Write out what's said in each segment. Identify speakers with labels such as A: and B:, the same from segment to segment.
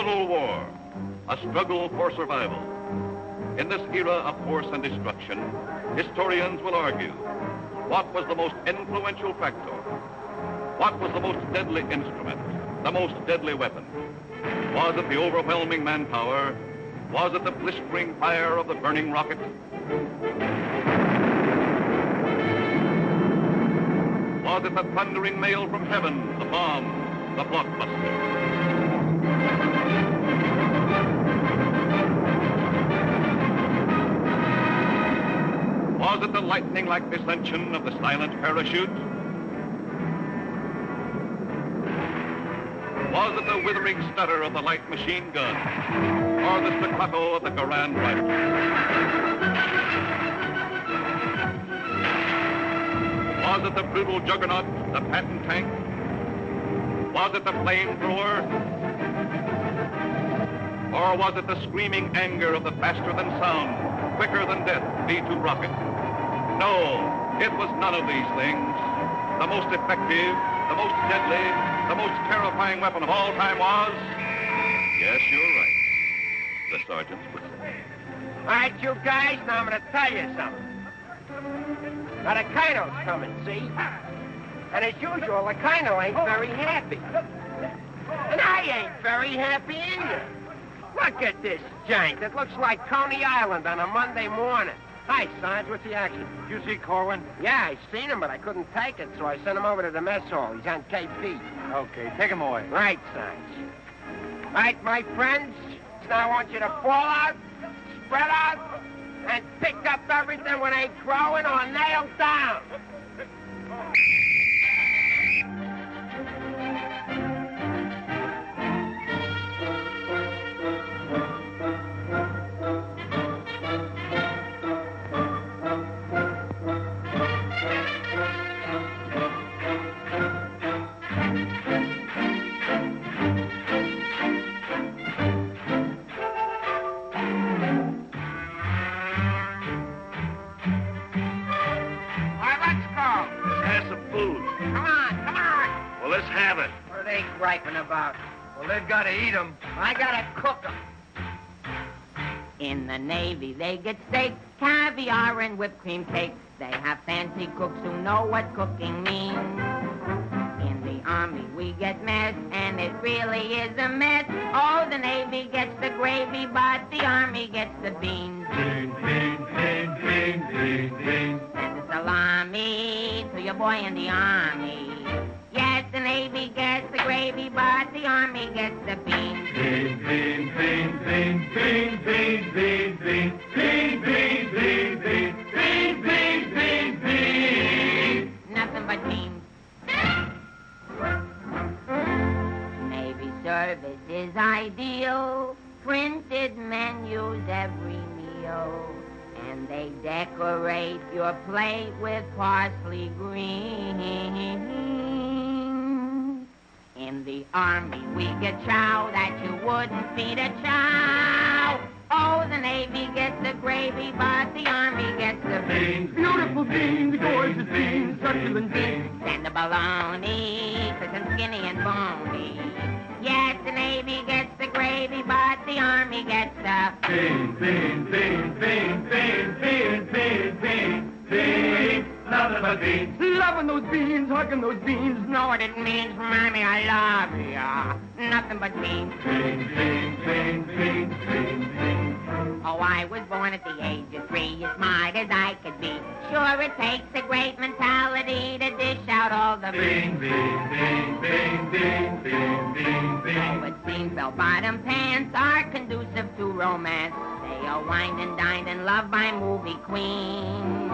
A: Total war, a struggle for survival. In this era of force and destruction, historians will argue, what was the most influential factor? What was the most deadly instrument, the most deadly weapon? Was it the overwhelming manpower? Was it the blistering fire of the burning rocket? Was it the thundering mail from heaven, the bomb, the blockbuster? Was it the lightning-like descension of the silent parachute? Was it the withering stutter of the light machine gun? Or the staccato of the Garand rifle? Was it the brutal juggernaut, the Patton tank? Was it the flamethrower? Or was it the screaming anger of the faster-than-sound, quicker-than-death V-2 rocket? No, it was none of these things. The most effective, the most deadly, the most terrifying weapon of all time was... Yes, you're right. The sergeant would say.
B: All right, you guys, now I'm going to tell you something. Now, the Kino's coming, see? And as usual, the Kino ain't very happy. And I ain't very happy either. Look at this jank. It looks like Coney Island on a Monday morning. Hi, Sarge, what's the action?
C: Did you see Corwin?
B: Yeah, I seen him, but I couldn't take it, so I sent him over to the mess hall. He's on KP.
C: Okay, take him away.
B: Right, Sarge. All right, my friends, now I want you to fall out, spread out, and pick up everything when they growing or nailed down. Griping about?
C: Well, they've got to eat them.
B: I gotta cook them.
D: In the Navy, they get steak, caviar, and whipped cream cake. They have fancy cooks who know what cooking means. In the Army, we get mess, and it really is a mess. Oh, the Navy gets the gravy, but the Army gets the beans.
C: Beans, beans, beans, beans, beans, beans.
D: Send a salami to your boy in the Army. Yes, the Navy gets the gravy, but the Army gets the beans.
C: Beans, beans, beans, beans, beans, beans, beans, beans, beans, beans, beans, beans, beans, beans, beans.
D: Nothing but beans. Navy service is ideal. Printed menus every meal. And they decorate your plate with parsley green. In the Army, we get chow that you wouldn't feed a chow. Oh, the Navy gets the gravy, but the Army gets the beans.
C: Beautiful beans, gorgeous beans, succulent beans.
D: And the bologna, cause I'm skinny and bony. Yes, the Navy gets the gravy, but the Army gets the
C: beans, beans, beans, beans, beans, beans, beans, beans, beans. Nothing but beans.
E: Loving those beans, hugging those beans.
D: Know what it means, Mommy, I love ya. Nothing but beans.
C: Beans, beans, beans, beans, beans, beans.
D: Oh, I was born at the age of 3, as smart as I could be. Sure, it takes a great mentality to dish out all the
C: beans, beans, beans, beans, beans, beans, beans, beans.
D: Oh, it seems bell-bottom pants are conducive to romance. They are wined and dined and loved by movie queens.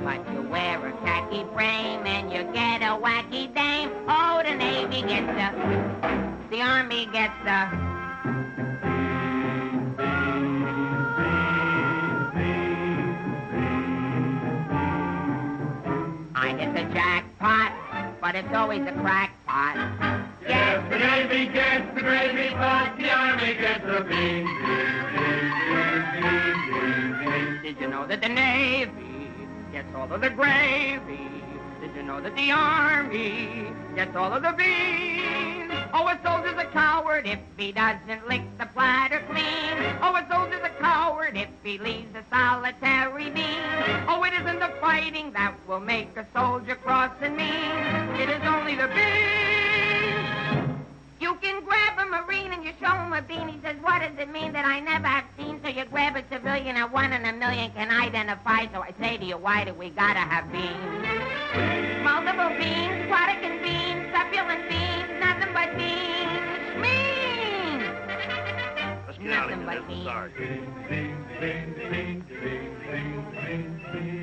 D: But you wear a khaki frame and you get a wacky dame. Oh, the Navy gets the Army gets the... I get the jackpot, but it's always a crackpot.
C: Yes, the Navy gets the gravy, but the Army gets the beans.
D: Did you know that the Navy gets all of the gravy? Did you know that the Army gets all of the beans? Oh, a soldier's a coward if he doesn't lick the platter clean. Oh, a soldier's a coward if he leaves a solitary bean. Oh, it isn't the fighting that will make a soldier cross and mean. It is only the beans. You can grab a Marine and you show him a bean. He says, what does it mean that I never have seen? So you grab a civilian and 1 in a million can identify. So I say to you, why do we gotta have beans? Multiple beans, Quadecan beans, succulent beans, nothing but beans. Beans!
A: Let's get out of
D: Nothing
A: here.
D: but
A: There's the sergeant.
C: Beans, beans, beans, beans, beans, beans, beans.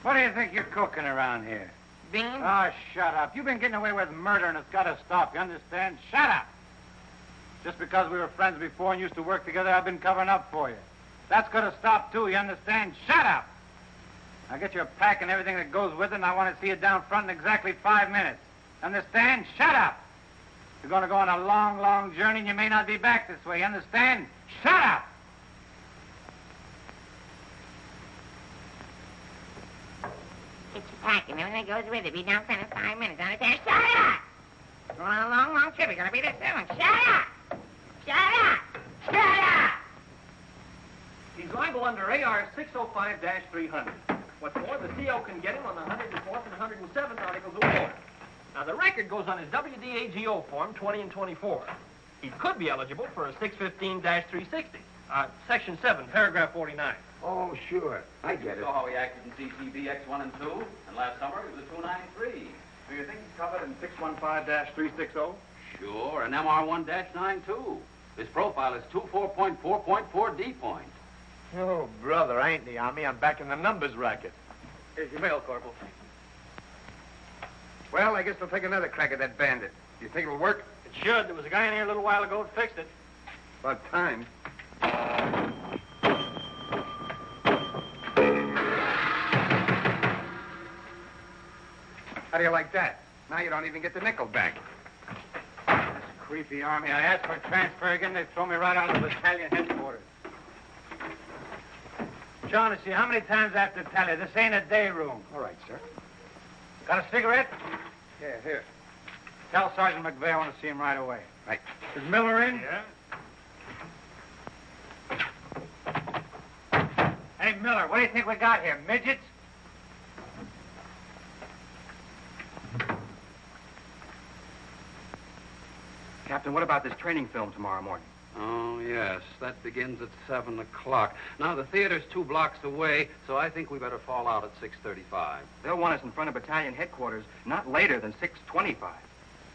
F: What do you think you're cooking around here?
D: Beans?
F: Oh, shut up. You've been getting away with murder, and it's got to stop. You understand? Shut up. Just because we were friends before and used to work together, I've been covering up for you. That's got to stop, too. You understand? Shut up. Now get your pack and everything that goes with it, and I want to see you down front in exactly 5 minutes. Understand? Shut up. You're going to go on a long, long journey, and you may not be back this way. You understand? Shut up.
D: Get your pack and everything that goes with it. Be down front in 5 minutes. Understand? Shut up! Going on a long, long trip. You're gonna be there soon. Shut up! Shut up! Shut up!
G: He's liable under AR 605-300. What's more, the CO can get him on the 104th and 107th Articles of War. Now, the record goes on his WDAGO form 20 and 24. He could be eligible for a 615-360, Section 7, Paragraph 49.
B: Oh, sure. I get it.
H: saw how he acted in CTB X1 and 2, and last summer he was a 293.
I: Do you think he's covered in 615-360?
H: Sure, and MR1-9 too. His profile is 24.4.4 D point.
I: Oh, brother, I ain't in the Army. I'm back in the numbers racket.
G: Here's your mail, Corporal.
I: Well, I guess we'll take another crack at that bandit. Do you think it'll work?
G: It should. There was a guy in here a little while ago that fixed it.
I: About time. How do you like that? Now you don't even get the nickel back.
F: This creepy Army. I asked for transfer again. They throw me right out of the battalion headquarters. Shaughnessy, how many times I have to tell you, this ain't a day room.
I: All right, sir.
F: Got a cigarette?
I: Yeah, here.
F: Tell Sergeant McVeigh I want to see him right away.
I: Right.
F: Is Miller in?
I: Yeah.
F: Hey, Miller, what do you think we got here? Midgets?
I: Captain, what about this training film tomorrow morning?
H: Oh, yes, that begins at 7 o'clock. Now, the theater's 2 blocks away, so I think we better fall out at 6:35.
I: They'll want us in front of battalion headquarters not later than 6:25.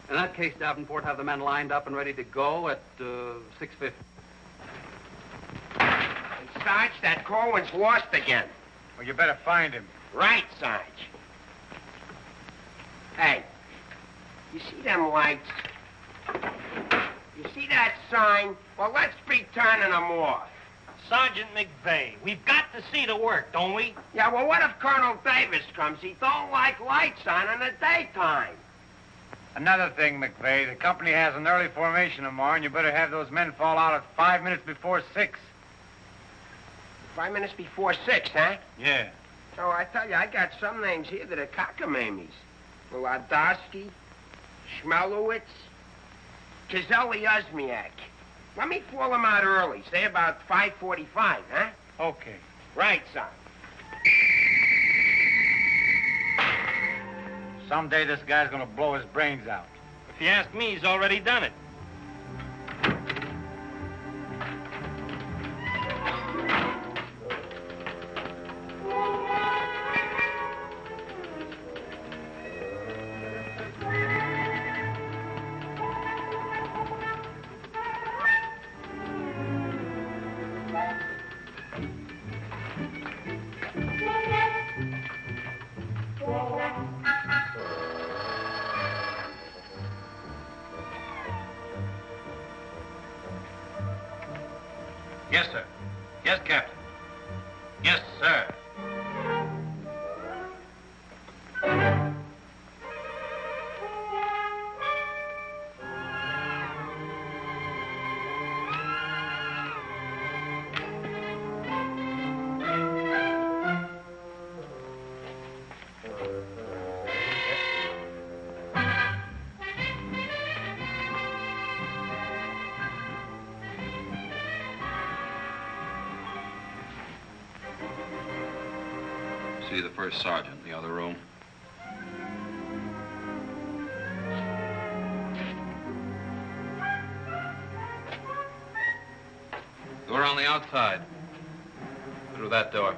H: In that case, Davenport, have the men lined up and ready to go at 6:50.
B: Hey, Sarge, that Corwin's lost again.
F: Well, you better find him.
B: Right, Sarge. Hey, you see them lights? You see that sign? Well, let's be turning them off.
G: Sergeant McVeigh, we've got to see the work, don't we?
B: Yeah, well, what if Colonel Davis comes? He don't like lights on in the daytime.
F: Another thing, McVeigh, the company has an early formation tomorrow, and you better have those men fall out at 5 minutes before 6.
B: 5 minutes before 6, huh?
F: Yeah.
B: So I tell you, I got some names here that are cockamammies. Wladowski, Schmelowitz, Kazeli Uzmiak. Let me fall them out early, say about 5:45, huh?
F: Okay.
B: Right, son.
F: Someday this guy's gonna blow his brains out.
G: If you ask me, he's already done it.
H: see the first sergeant in the other room. Door on the outside. Through that door.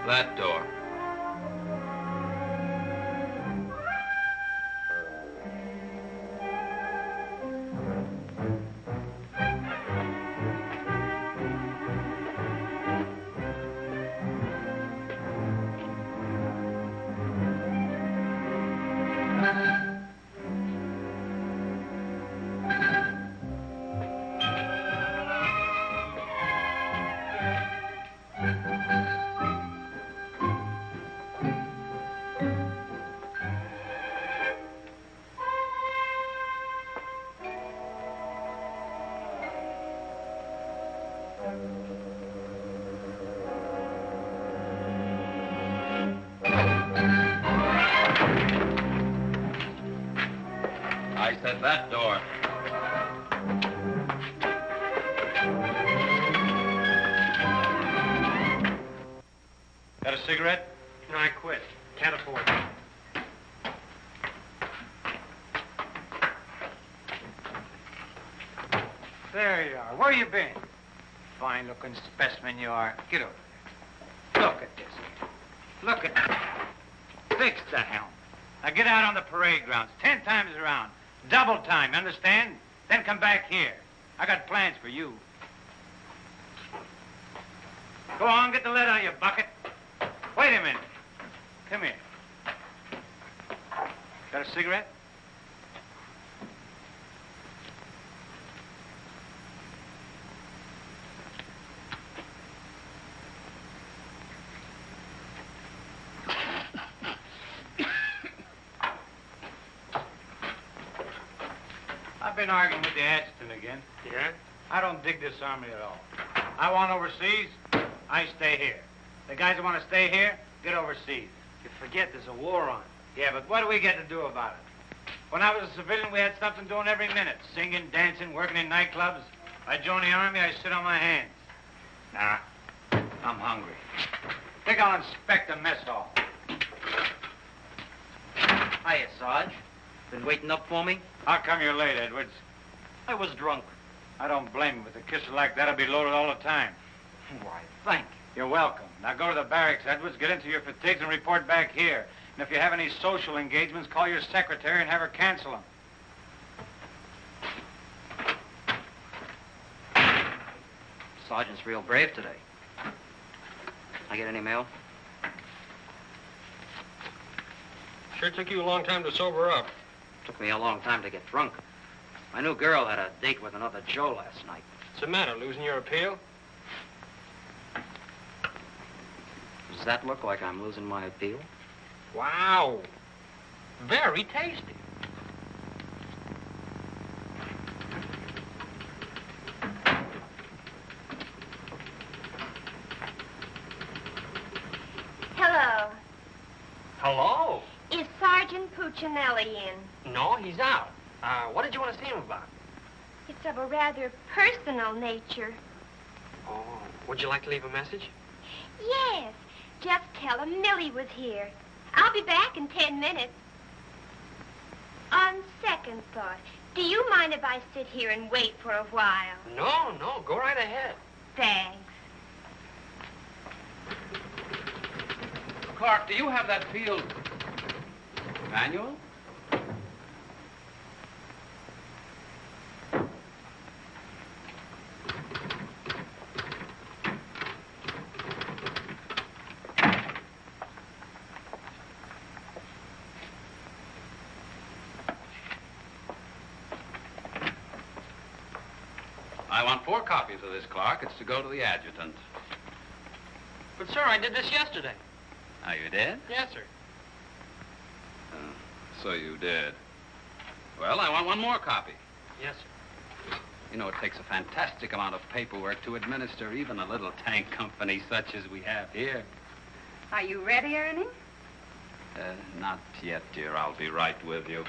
H: That door. I said that door.
F: Got a cigarette?
G: No, I quit. Can't afford it.
F: There you are. Where you been? Fine-looking specimen you are. Get over there. Look at this. Look at that. Fix the helm. Now get out on the parade grounds 10 times around. Double time, you understand? Then come back here. I got plans for you. Go on, get the lead out of your bucket. Wait a minute. Come here. Got a cigarette? I've been arguing with the adjutant again.
G: Yeah?
F: I don't dig this army at all. I want overseas, I stay here. The guys that want to stay here, get overseas.
G: You forget there's a war on.
F: Yeah, but what do we get to do about it? When I was a civilian, we had something doing every minute. Singing, dancing, working in nightclubs. I joined the army, I sit on my hands. Nah, I'm hungry. Think I'll inspect the mess hall.
I: Hiya, Sarge. Been waiting up for me?
F: How come you're late, Edwards?
I: I was drunk.
F: I don't blame you. With a kisser like that, I'll be loaded all the time.
I: Why, thank you.
F: You're welcome. Now go to the barracks, Edwards, get into your fatigues and report back here. And if you have any social engagements, call your secretary and have her cancel them.
I: Sergeant's real brave today. I get any mail?
G: Sure took you a long time to sober up.
I: Took me a long time to get drunk. My new girl had a date with another Joe last night.
G: What's the matter, losing your appeal?
I: Does that look like I'm losing my appeal?
G: Wow. Very tasty.
J: Hello.
G: Hello.
J: Is Sergeant Puccinelli in?
G: No, he's out. What did you want to see him about?
J: It's of a rather personal nature.
G: Oh, would you like to leave a message?
J: Yes. Just tell him Millie was here. I'll be back in 10 minutes. On second thought, do you mind if I sit here and wait for a while?
G: No, go right ahead.
J: Thanks.
H: Clark, do you have that field manual? I want 4 copies of this, Clark. It's to go to the adjutant.
G: But, sir, I did this yesterday.
H: Oh, you did?
G: Yes, sir.
H: So you did. Well, I want 1 more copy.
G: Yes, sir.
H: You know, it takes a fantastic amount of paperwork to administer even a little tank company such as we have here.
K: Are you ready, Ernie?
H: Not yet, dear. I'll be right with you.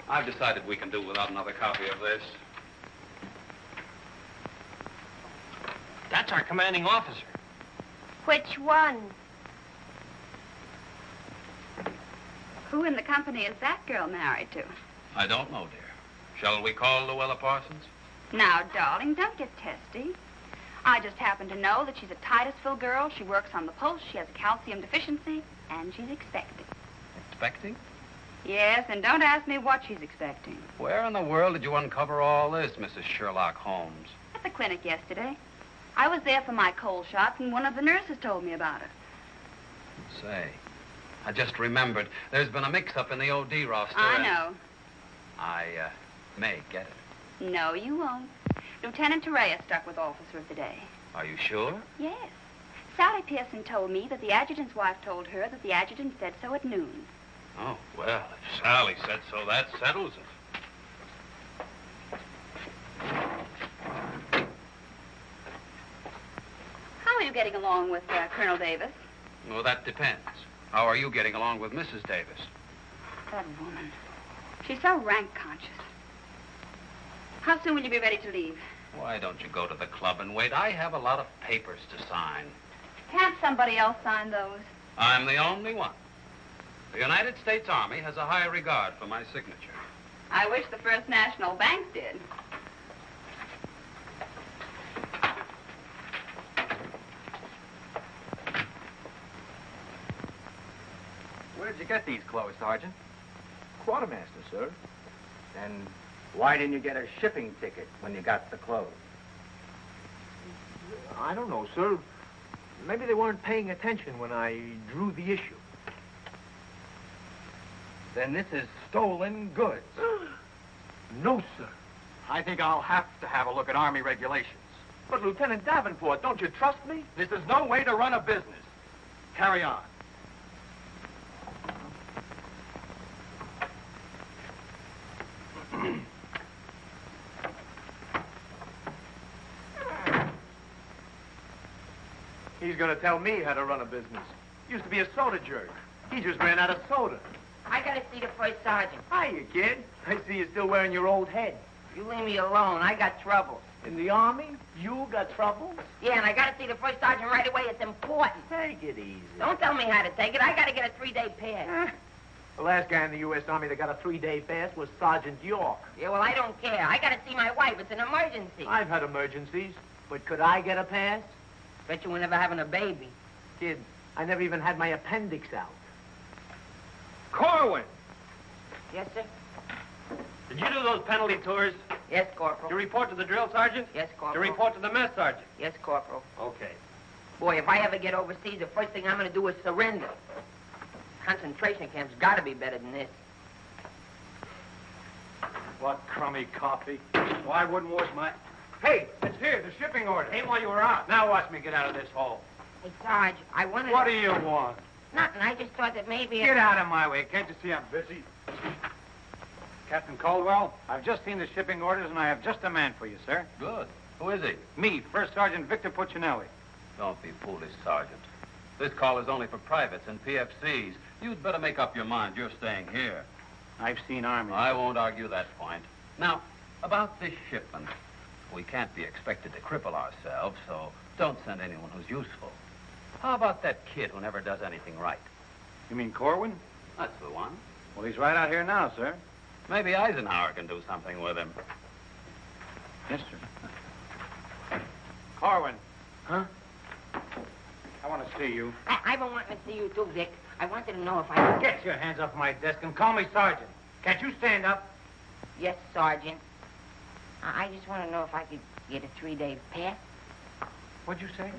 H: I've decided we can do without another copy of this.
G: That's our commanding officer.
J: Which one?
K: Who in the company is that girl married to?
H: I don't know, dear. Shall we call Luella Parsons?
K: Now, darling, don't get testy. I just happen to know that she's a Titusville girl. She works on the post. She has a calcium deficiency, and she's expecting.
H: Expecting?
K: Yes, and don't ask me what she's expecting.
H: Where in the world did you uncover all this, Mrs. Sherlock Holmes?
K: At the clinic yesterday. I was there for my cold shots, and one of the nurses told me about it.
H: Say, I just remembered. There's been a mix-up in the OD roster.
K: I know.
H: I may get it.
K: No, you won't. Lieutenant Torreya stuck with Officer of the Day.
H: Are you sure?
K: Yes. Sally Pearson told me that the adjutant's wife told her that the adjutant said so at noon.
H: Oh, well, if Sally said so, that settles it.
K: How are you getting along with Colonel Davis?
H: Well, that depends. How are you getting along with Mrs. Davis?
K: That woman. She's so rank-conscious. How soon will you be ready to leave?
H: Why don't you go to the club and wait? I have a lot of papers to sign.
K: Can't somebody else sign those?
H: I'm the only one. The United States Army has a high regard for my signature.
K: I wish the First National Bank did.
G: Where'd you get these clothes, Sergeant?
L: Quartermaster, sir. And why didn't you get a shipping ticket when you got the clothes?
G: I don't know, sir. Maybe they weren't paying attention when I drew the issue.
L: Then this is stolen goods.
G: No, sir. I think I'll have to have a look at Army regulations. But, Lieutenant Davenport, don't you trust me? This is no way to run a business. Carry on. He's going to tell me how to run a business. Used to be a soda jerk. He just ran out of soda.
D: I gotta see the first sergeant.
G: Hiya, kid. I see you're still wearing your old head.
D: You leave me alone. I got trouble.
G: In the Army? You got trouble?
D: Yeah, and I gotta see the first sergeant right away. It's important.
G: Take it easy.
D: Don't tell me how to take it. I gotta get a 3-day pass.
G: The last guy in the U.S. Army that got a 3-day pass was Sergeant York.
D: Yeah, well, I don't care. I gotta see my wife. It's an emergency.
G: I've had emergencies, but could I get a pass?
D: Bet you were never having a baby.
G: Kid, I never even had my appendix out. Corwin!
D: Yes, sir?
G: Did you do those penalty tours?
D: Yes, Corporal.
G: You report to the drill sergeant?
D: Yes,
G: You
D: Corporal.
G: report to the mess sergeant?
D: Yes, Corporal.
G: Okay.
D: Boy, if I ever get overseas, the first thing I'm gonna do is surrender. Concentration camp's gotta be better than this.
F: What crummy coffee. Well, I wouldn't wash my... Hey, it's here, the shipping order. Came while you were out. Now watch me get out of this hole.
D: Hey, Sarge, I wanted...
F: What do you want?
D: Nothing. I just thought that maybe...
F: Get out of my way. Can't you see I'm busy? Captain Caldwell, I've just seen the shipping orders, and I have just a man for you, sir.
H: Good. Who is he?
F: Me, First Sergeant Victor Puccinelli.
H: Don't be foolish, Sergeant. This call is only for privates and PFCs. You'd better make up your mind. You're staying here.
F: I've seen Army.
H: I won't argue that point. Now, about this shipment. We can't be expected to cripple ourselves, so don't send anyone who's useful. How about that kid who never does anything right?
F: You mean Corwin?
H: That's the one.
F: Well, he's right out here now, sir.
H: Maybe Eisenhower can do something with him.
F: Yes, sir. Corwin.
G: Huh?
F: I want to see you.
D: I've been wanting to see you too, Vic. I wanted to know if I...
F: Get your hands off my desk and call me Sergeant. Can't you stand up?
D: Yes, Sergeant. I just want to know if I could get a 3-day pass.
F: What'd you say?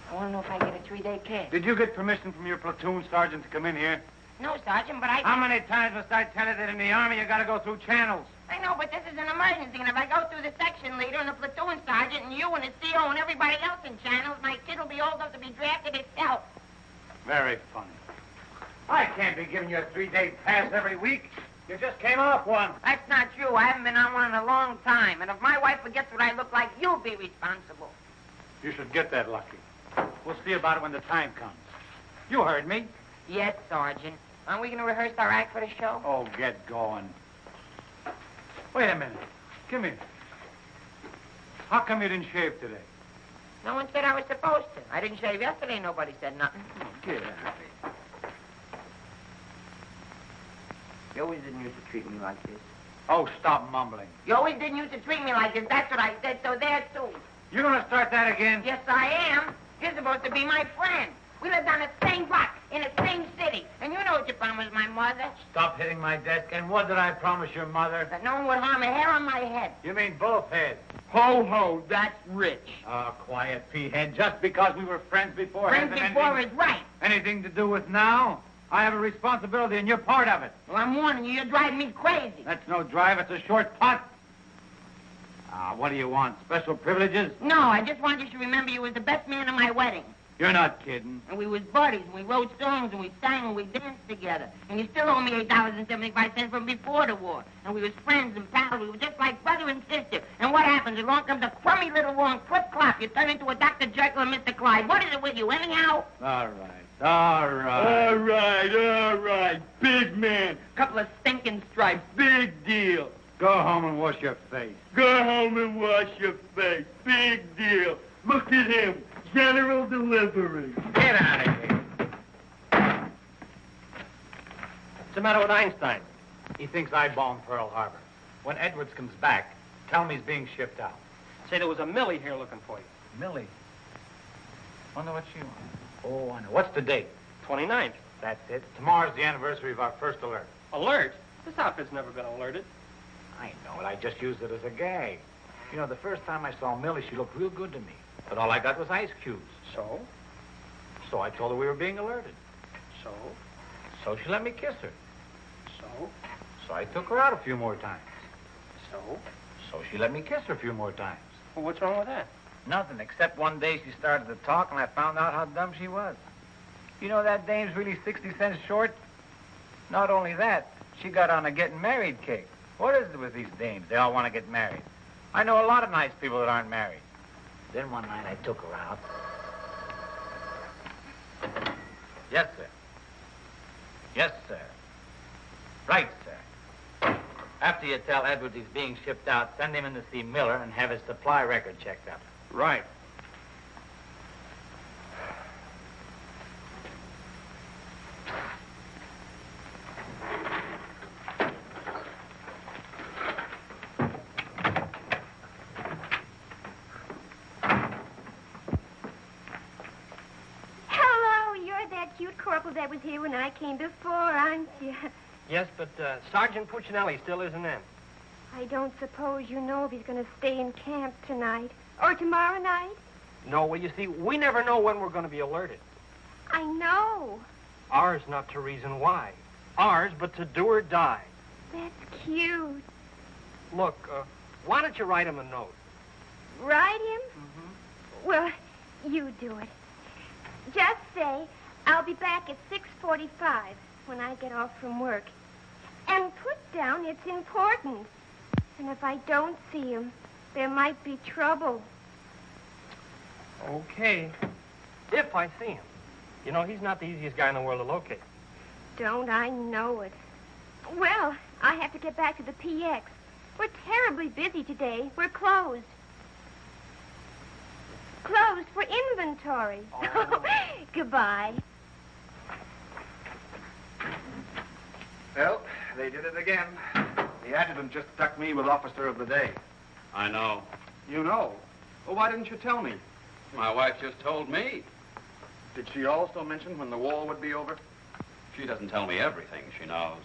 D: I want to know if I get a 3-day pass.
F: Did you get permission from your platoon sergeant to come in here?
D: No, Sergeant, but I...
F: How many times must I tell you that in the Army you got to go through channels?
D: I know, but this is an emergency, and if I go through the section leader and the platoon sergeant and you and the CO and everybody else in channels, my kid will be old enough to be drafted itself.
F: Very funny. I can't be giving you a 3-day pass every week. You just came off one.
D: That's not true. I haven't been on one in a long time, and if my wife forgets what I look like, you'll be responsible.
F: You should get that lucky. We'll see about it when the time comes. You heard me.
D: Yes, Sergeant. Aren't we going to rehearse our act for the show?
F: Oh, get going. Wait a minute. Come here. How come you didn't shave today?
D: No one said I was supposed to. I didn't shave yesterday. Nobody said nothing.
L: Get out of here.
D: You always didn't used to treat me like this.
F: Oh, stop mumbling.
D: You always didn't used to treat me like this. That's what I said, so there, too.
F: You're going to start that again?
D: Yes, I am. You're supposed to be my friend. We lived on the same block, in the same city. And you know what you promised my mother.
F: Stop hitting my desk. And what did I promise your mother?
D: That no one would harm a hair on my head.
F: You mean both heads?
E: Ho, ho, that's rich.
F: Oh, quiet, P-head. Just because we were friends before...
D: Friends before is right.
F: Anything to do with now? I have a responsibility, and you're part of it.
D: Well, I'm warning you, you're driving me crazy.
F: That's no drive. It's a short putt. What do you want? Special privileges?
D: No, I just want you to remember you was the best man at my wedding.
F: You're not kidding.
D: And we was buddies, and we wrote songs, and we sang, and we danced together. And you still owe me $8.75 from before the war. And we was friends and pals. We were just like brother and sister. And what happens? Along comes a crummy little war and clip-clop. You turn into a Dr. Jekyll and Mr. Clyde. What is it with you, anyhow?
F: All right.
E: Big man.
D: Couple of stinking stripes.
E: Big deal.
F: Go home and wash your face.
E: Go home and wash your face. Big deal. Look at him. General delivery.
F: Get out of here.
G: What's the matter with Einstein?
F: He thinks I bombed Pearl Harbor. When Edwards comes back, tell me he's being shipped out.
G: Say there was a Millie here looking for you.
F: Millie? Wonder what she wants. Oh, I know. What's the date?
G: 29th.
F: That's it. Tomorrow's the anniversary of our first alert.
G: Alert? This outfit's never been alerted.
F: I know it. I just used it as a gag. You know, the first time I saw Millie, she looked real good to me. But all I got was ice cubes.
G: So?
F: So I told her we were being alerted.
G: So?
F: So she let me kiss her.
G: So?
F: So I took her out a few more times.
G: So?
F: So she let me kiss her a few more times.
G: Well, what's wrong with that?
F: Nothing, except one day she started to talk and I found out how dumb she was. You know that dame's really 60 cents short? Not only that, she got on a getting married kick. What is it with these dames? They all want to get married. I know a lot of nice people that aren't married. Then one night I took her out. Yes, sir. Yes, sir. Right, sir. After you tell Edwards he's being shipped out, send him in to see Miller and have his supply record checked up.
G: Right.
J: Cute corporal that was here when I came before, aren't you?
G: Yes, but Sergeant Puccinelli still isn't in.
J: I don't suppose you know if he's going to stay in camp tonight or tomorrow night?
G: No, well, you see, we never know when we're going to be alerted.
J: I know.
G: Ours not to reason why. Ours, but to do or die.
J: That's cute.
G: Look, why don't you write him a note?
J: Write him? Mm-hmm. Well, you do it. Just say, I'll be back at 6:45 when I get off from work. And put down it's important. And if I don't see him, there might be trouble.
G: Okay. If I see him. You know, he's not the easiest guy in the world to locate.
J: Don't I know it? Well, I have to get back to the PX. We're terribly busy today. We're closed. Closed for inventory. Oh. Goodbye.
L: Well, they did it again. The adjutant just stuck me with Officer of the Day.
H: I know.
L: You know? Well, why didn't you tell me?
H: My wife just told me.
L: Did she also mention when the war would be over?
H: She doesn't tell me everything she knows.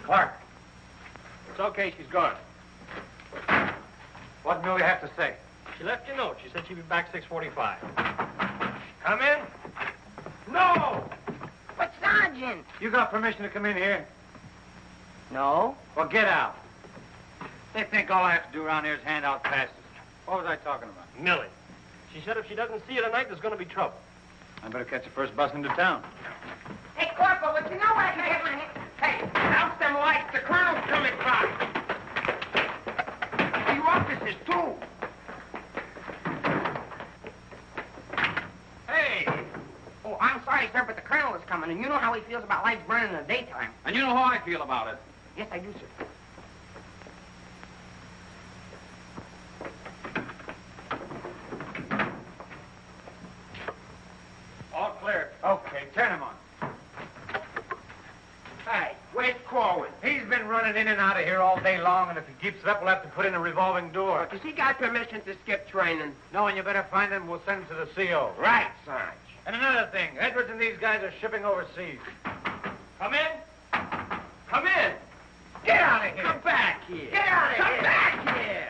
F: Clark.
G: It's okay, she's gone.
F: What do we have to say?
G: She left you a note. She said she'd be back 6:45. Come in. No!
D: But, Sergeant!
F: You got permission to come in here?
D: No.
F: Well, get out. They think all I have to do around here is hand out passes. What was I talking about?
G: Millie. She said if she doesn't see you tonight, there's going to be trouble.
F: I better catch the first bus into town.
D: Hey, Corporal, but you know what I can get my hand? Hey, out them lights. The colonel's coming by. You officers, too. Hey. Oh, I'm sorry, sir, but the colonel is coming, and you know how he feels about lights burning in the daytime.
H: And you know how I feel about it.
D: Yes, I do, sir.
F: running in and out of here all day long, and if he keeps it up, we'll have to put in a revolving door.
B: Does he got permission to skip training?
F: No, and you better find him. We'll send him to the CO.
B: Right, Sarge.
F: And another thing, Edwards and these guys are shipping overseas.
G: Come in. Come in.
B: Get out of here.
G: Come back here.
B: Get out of here.
G: Come back here.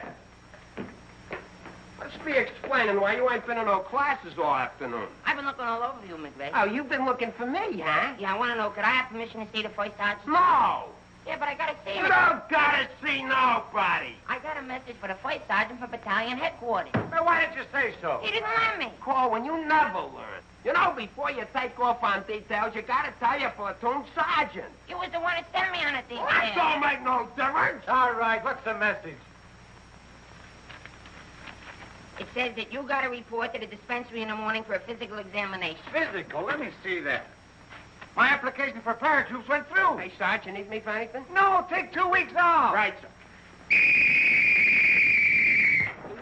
B: Let's be explaining why you ain't been in no classes all afternoon.
D: I've been looking all over you, McVeigh.
B: Oh, you've been looking for me, huh?
D: Yeah, I want to know, could I have permission to see the first sergeant?
B: No.
D: Yeah, but I got to see
B: You
D: him.
B: don't gotta see nobody.
D: I got a message for the first sergeant for battalion headquarters.
F: Now, why didn't you say so?
D: He didn't let me.
B: Corwin, you never learn. You know, before you take off on details, you gotta tell your platoon sergeant.
D: You was the one that sent me on a detail.
B: That don't make no difference.
F: All right, what's the message?
D: It says that you got to report to the dispensary in the morning for a physical examination.
F: Physical? Let me see that. My application for paratroops went through.
B: Hey, Sarge, you need me for anything?
F: No, take 2 weeks off.
B: Right, sir.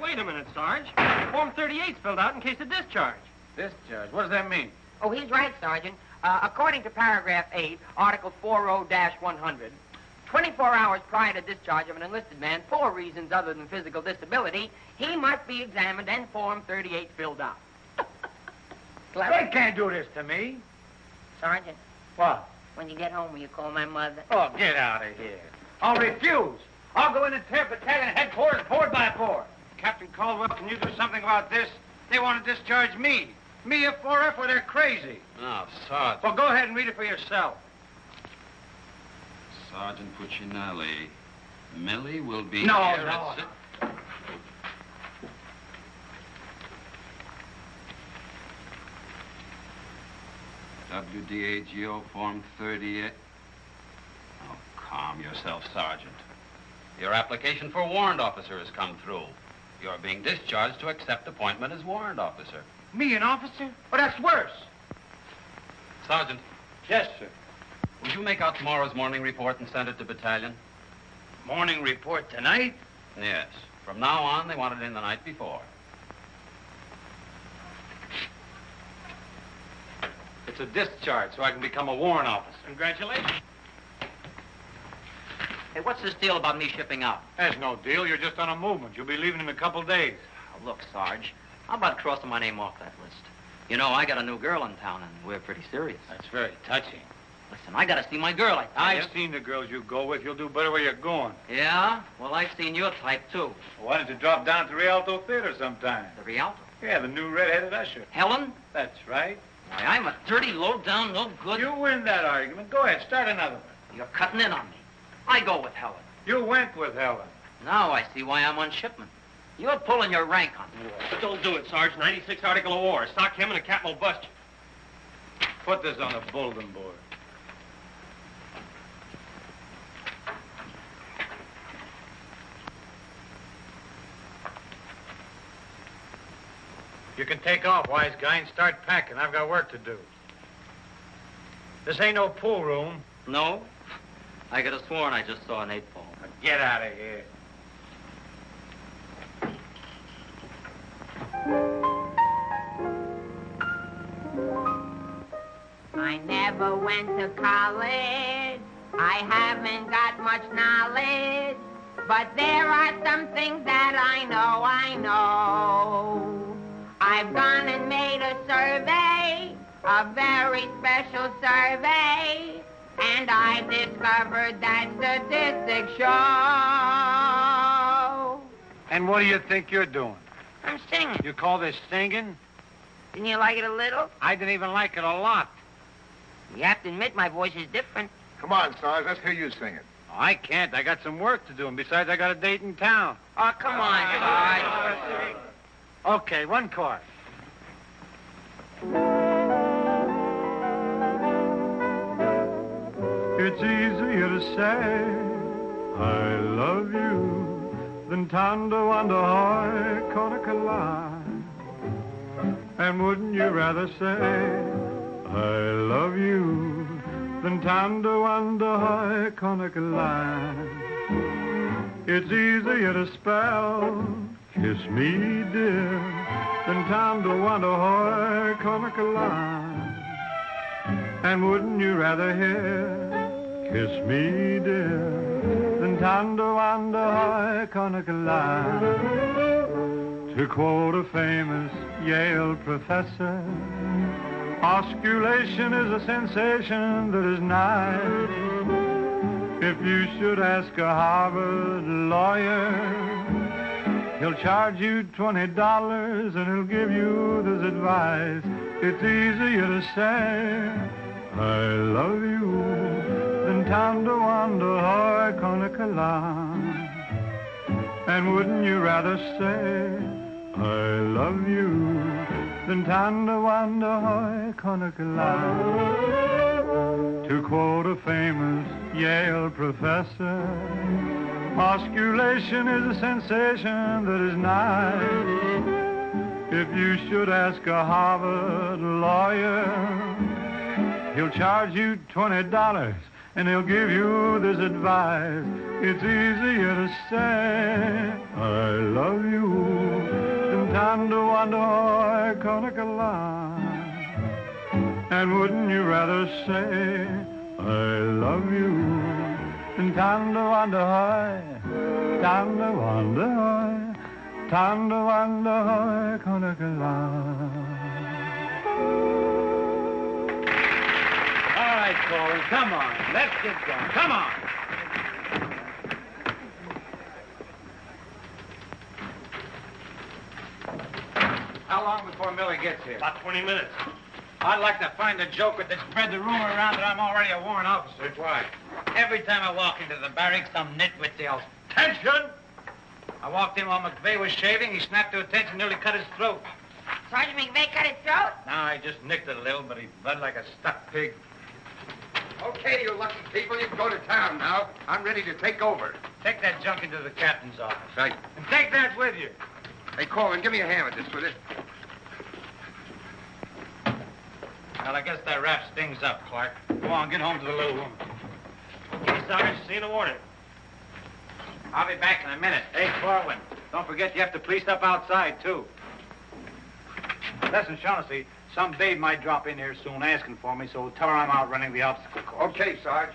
G: Wait a minute, Sarge. Form 38's filled out in case of discharge.
F: Discharge? What does that mean?
D: Oh, he's right, Sergeant. According to paragraph 8, Article 40-100, 24 hours prior to discharge of an enlisted man for reasons other than physical disability, he must be examined and Form 38 filled out.
F: They can't do this to me.
D: Sergeant,
F: What?
D: when you get home, will you call my mother?
F: Oh, get out of here. I'll refuse. I'll go in and tear battalion headquarters board by board. Captain Caldwell, can you do something about this? They want to discharge me. Me a 4F where they're crazy.
H: Now, Sergeant.
F: Well, go ahead and read it for yourself.
H: Sergeant Puccinelli. Millie will be
F: No,
H: here
F: no.
H: at WDAGO Form 38. Oh, calm yourself, Sergeant. Your application for warrant officer has come through. You're being discharged to accept appointment as warrant officer.
F: Me, an officer? Well, that's worse.
H: Sergeant,
F: Yes, sir.
H: would you make out tomorrow's morning report and send it to battalion?
F: Morning report tonight?
H: Yes. From now on, they want it in the night before.
F: It's a discharge, so I can become a warrant officer.
G: Congratulations.
I: Hey, what's this deal about me shipping out?
F: There's no deal. You're just on a movement. You'll be leaving in a couple days.
I: Oh, look, Sarge, how about crossing my name off that list? You know, I got a new girl in town, and we're pretty serious.
F: That's very touching.
I: Listen, I gotta see my girl, I tell
F: I've
I: you.
F: seen the girls you go with. You'll do better where you're going.
I: Yeah? Well, I've seen your type, too.
F: Why don't you drop down to Rialto Theater sometime?
I: The Rialto.
F: Yeah, the new red-headed usher.
I: Helen?
F: That's right.
I: Why, I'm a dirty, low-down, no good...
F: You win that argument. Go ahead, start another one.
I: You're cutting in on me. I go with Helen.
F: You went with Helen.
I: Now I see why I'm on shipment. You're pulling your rank on me.
G: But don't do it, Sarge. 96 Article of War. Sock him and a captain will bust you.
F: Put this on the bulletin board. You can take off, wise guy, and start packing. I've got work to do. This ain't no pool room.
I: No? I could have sworn I just saw an 8-ball.
F: Now get out of here.
D: I never went to college. I haven't got much knowledge. But there are some things that I know. I've gone and made a survey, a very special survey, and I discovered that statistics show.
F: And what do you think you're doing?
D: I'm singing.
F: You call this singing?
D: Didn't you like it a little?
F: I didn't even like it a lot.
D: You have to admit my voice is different.
M: Come on, Sarge, let's hear you sing it.
F: Oh, I can't. I got some work to do, and besides, I got a date in town.
D: Oh, come on, Sarge.
F: Okay, one chord.
C: It's easier to say I love you than tanto under high Conacola. And wouldn't you rather say I love you than tanto under high Conacola? It's easier to spell kiss me dear than tanto under high Conacola. And wouldn't you rather hear kiss me dear
N: den Tandawanda Conakala. To quote a famous Yale professor, osculation is a sensation that is nice. If you should ask a Harvard lawyer, he'll charge you $20 and he'll give you this advice. It's easier to say, I love you, than Tandawanda Hoy Conakala. And wouldn't you rather say, I love you, than Tandawanda Hoy Conakala? To quote a famous Yale professor, osculation is a sensation that is nice. If you should ask a Harvard lawyer, he'll charge you $20 and he'll give you this advice. It's easier to say, I love you, than Tandawanda Hoy Conakala. And wouldn't you rather say, I love you, than Tandawanda Hoy, Tandawanda Hoy, Tandawanda Hoy Conakala.
F: All right, Corey, come on. Let's get going. Come on. How long before Millie gets here?
G: About 20 minutes.
F: I'd like to find a joker that spread the rumor around that I'm already a warrant officer.
G: Why?
F: Every time I walk into the barracks, some nitwit yells, "Attention!" I walked in while McVeigh was shaving. He snapped to attention, nearly cut his throat.
D: Sergeant McVeigh cut his throat?
F: No, I just nicked it a little, but he bled like a stuck pig.
B: Okay, you lucky people, you can go to town now. I'm ready to take over.
F: Take that junk into the captain's office.
B: Right.
F: And take that with you.
B: Hey, Coleman, give me a hand with this, will you?
F: Well, I guess that wraps things up, Clark. Go on, get home to the little woman.
G: Okay, Sarge, see you in the morning.
F: I'll be back in a minute. Hey, Corwin, don't forget you have to police up outside, too. Listen, Shaughnessy, some babe might drop in here soon asking for me, so tell her I'm out running the obstacle course.
B: Okay, Sarge.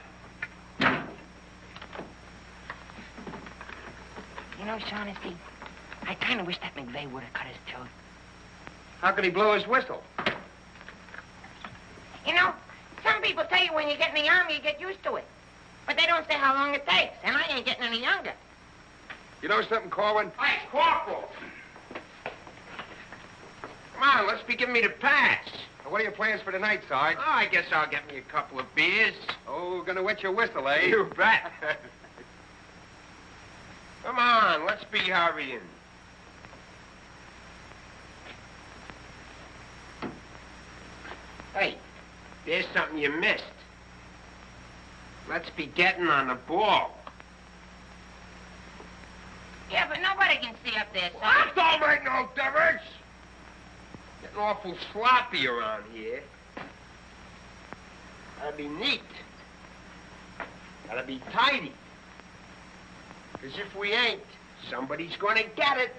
D: You know, Shaughnessy, I kind of wish that McVeigh would have cut his throat.
B: How can he blow his whistle?
D: You know, some people tell you when you get in the army, you get used to it. But they don't say how long it takes, and I ain't getting any younger.
B: You know something, Corwin? Hey, Corporal! Come on, let's be giving me the pass. What are your plans for tonight, Sarge? Oh, I guess I'll get me a couple of beers. Oh, gonna wet your whistle, eh? You bet. Come on, let's be hurrying. Hey, there's something you missed. Let's be getting on the ball.
D: Yeah, but nobody can see up there, son.
B: That don't make no difference. Getting awful sloppy around here. Gotta be neat. Gotta be tidy. Because if we ain't, somebody's gonna get it.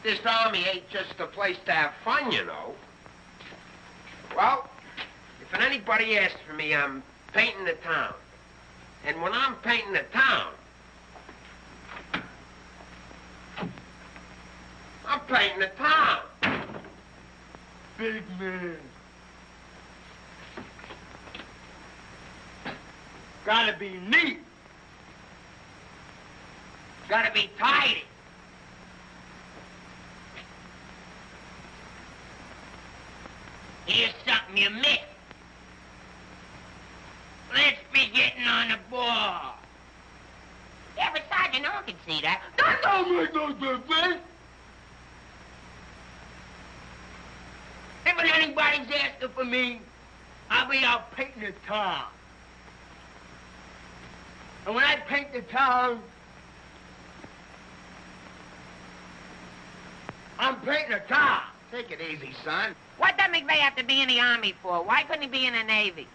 B: This army ain't just a place to have fun, you know. Well, if anybody asks for me, I'm painting the town. And when I'm painting the town, I'm painting the town.
E: Big man. Gotta be neat.
D: Gotta be tidy. Here's something you missed. Let's be getting on the ball. Yeah, but Sergeant, no one can see that.
E: Don't make no difference.
D: If anybody's asking for me, I'll be out painting the town. And when I paint the town, I'm painting the town.
B: Take it easy, son.
D: What does McVeigh have to be in the Army for? Why couldn't he be in the Navy?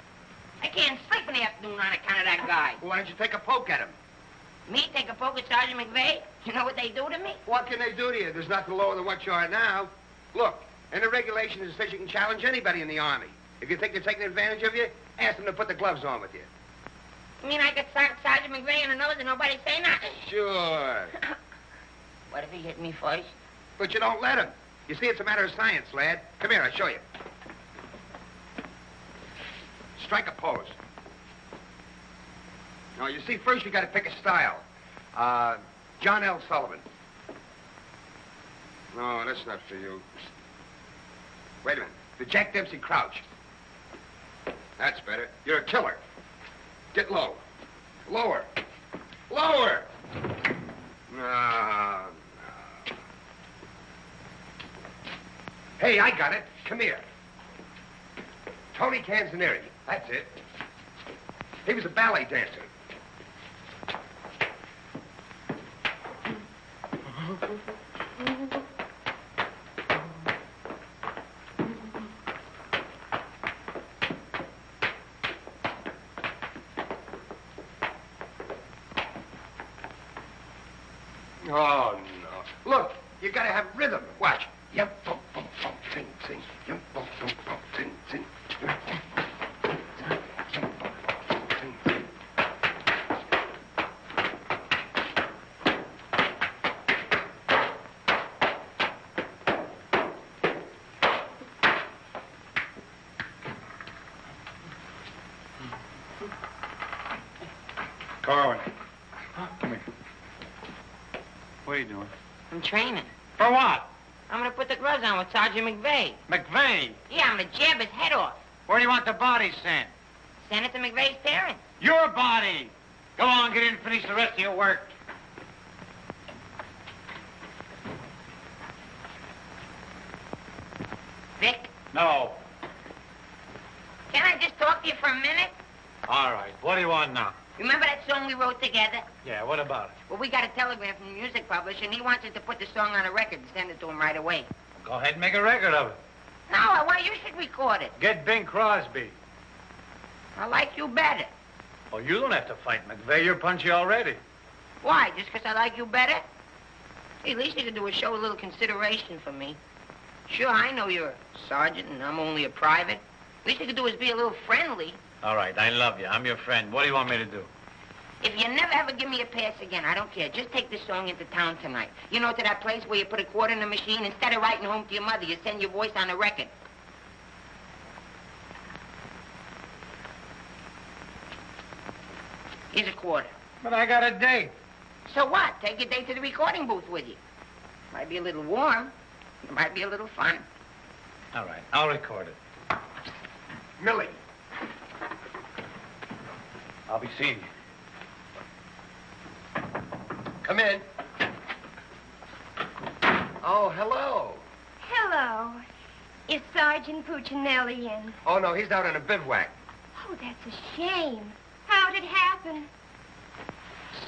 D: I can't sleep in the afternoon on account of that guy.
B: Well, why don't you take a poke at him?
D: Me take a poke at Sergeant McVeigh? You know what they do to me?
B: What can they do to you? There's nothing lower than what you are now. Look, in the regulations, it says you can challenge anybody in the Army. If you think they're taking advantage of you, ask them to put the gloves on with you.
D: You mean I could sock Sergeant McVeigh in the nose and nobody say nothing?
L: Sure.
D: What if he hit me first?
L: But you don't let him. You see, it's a matter of science, lad. Come here, I'll show you. Strike a pose. Now, you see, first you got to pick a style. John L. Sullivan. No, that's not for you. Wait a minute. The Jack Dempsey Crouch. That's better. You're a killer. Get low. Lower. Lower. No. Hey, I got it. Come here. Tony Canzoneri. That's it. He was a ballet dancer. Oh, no. Look, you gotta have rhythm. Watch. Yum, bum, bum, bum, ting, ting. Yum, bum, bum, bum, ting, ting. Yum, bum, bum, ting, ting.
F: Corwin. Come here. What are you doing?
D: I'm training.
F: For what?
D: I'm gonna put the gloves on with Sergeant McVeigh.
F: McVeigh?
D: Yeah, I'm gonna jab his head off.
F: Where do you want the body sent?
D: Send it to McVeigh's parents.
F: Your body! Go on, get in and finish the rest of your work.
D: Vic,
F: No.
D: can I just talk to you for a minute?
F: All right. What do you want now?
D: Remember that song we wrote together?
F: Yeah, what about it?
D: Well, we got a telegram from the music publisher, and he wants us to put the song on a record and send it to him right away.
F: Go ahead and make a record of it.
D: No, I want you should record it.
F: Get Bing Crosby.
D: I like you better.
F: Oh, you don't have to fight McVeigh. You're punchy already.
D: Why? Just because I like you better? Hey, at least you can do is show a little consideration for me. Sure, I know you're a sergeant and I'm only a private. At least you can do is be a little friendly.
F: All right, I love you. I'm your friend. What do you want me to do?
D: If you never ever give me a pass again, I don't care. Just take this song into town tonight. You know, to that place where you put a quarter in the machine. Instead of writing home to your mother, you send your voice on a record. Here's a quarter.
F: But I got a date.
D: So what? Take your date to the recording booth with you. Might be a little warm. It might be a little fun.
F: All right, I'll record it.
L: Millie.
F: I'll be seeing you.
L: Come in. Oh, hello.
J: Hello. Is Sergeant Puccinelli in?
L: Oh, no, he's out on a bivouac.
J: Oh, that's a shame. How'd it happen?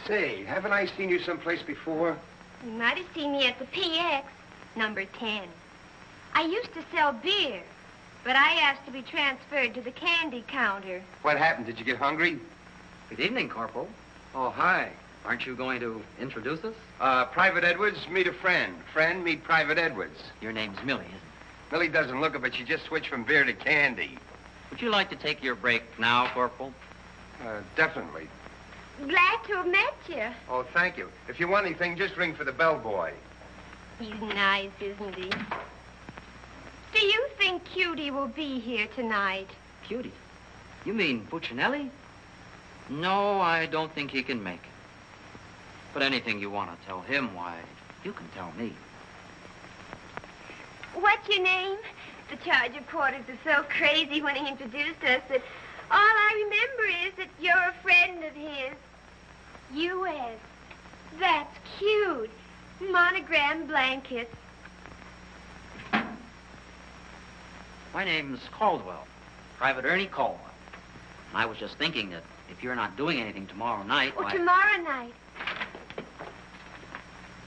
L: Say, haven't I seen you someplace before?
J: You might have seen me at the PX, number 10. I used to sell beer, but I asked to be transferred to the candy counter.
L: What happened? Did you get hungry?
I: Good evening, Corporal.
L: Oh, hi.
I: Aren't you going to introduce us?
L: Private Edwards, meet a friend. Friend, meet Private Edwards.
I: Your name's Millie, isn't it?
L: Millie doesn't look it, but she just switched from beer to candy.
I: Would you like to take your break now, Corporal?
L: Definitely.
J: Glad to have met you.
L: Oh, thank you. If you want anything, just ring for the bellboy.
J: He's nice, isn't he? Do you think Cutie will be here tonight?
I: Cutie? You mean Puccinelli? No, I don't think he can make it. But anything you want to tell him, why, you can tell me.
J: What's your name? The charge of quarters was so crazy when he introduced us that all I remember is that you're a friend of his. U.S. That's cute. Monogram blankets.
I: My name's Caldwell, Private Ernie Caldwell. And I was just thinking that if you're not doing anything tomorrow night,
J: Oh,
I: why...
J: tomorrow night.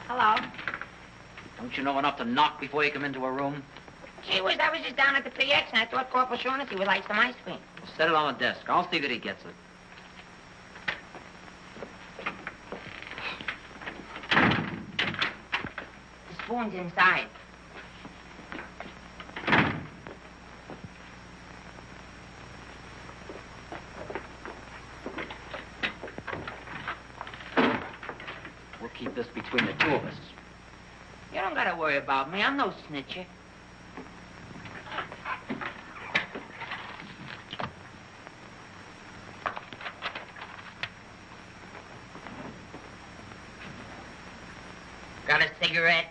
D: Hello.
I: Don't you know enough to knock before you come into a room?
D: Gee whiz, I was just down at the PX and I thought Corporal Shaughnessy would like some ice cream.
I: Set it on the desk. I'll see that he gets it.
D: The spoon's inside.
I: We'll keep this between the two of us.
D: You don't gotta worry about me. I'm no snitcher. Got a cigarette?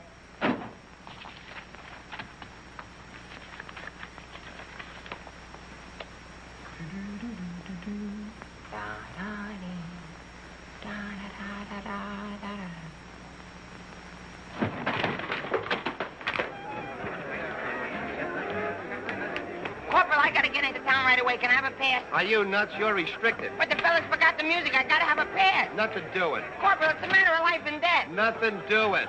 D: Corporal, I gotta get into town right away. Can I have a pass?
L: Are you nuts? You're restricted.
D: But the fellas forgot the music. I gotta have a pass.
L: Nothing doing.
D: Corporal, it's a matter of life and death.
L: Nothing doing.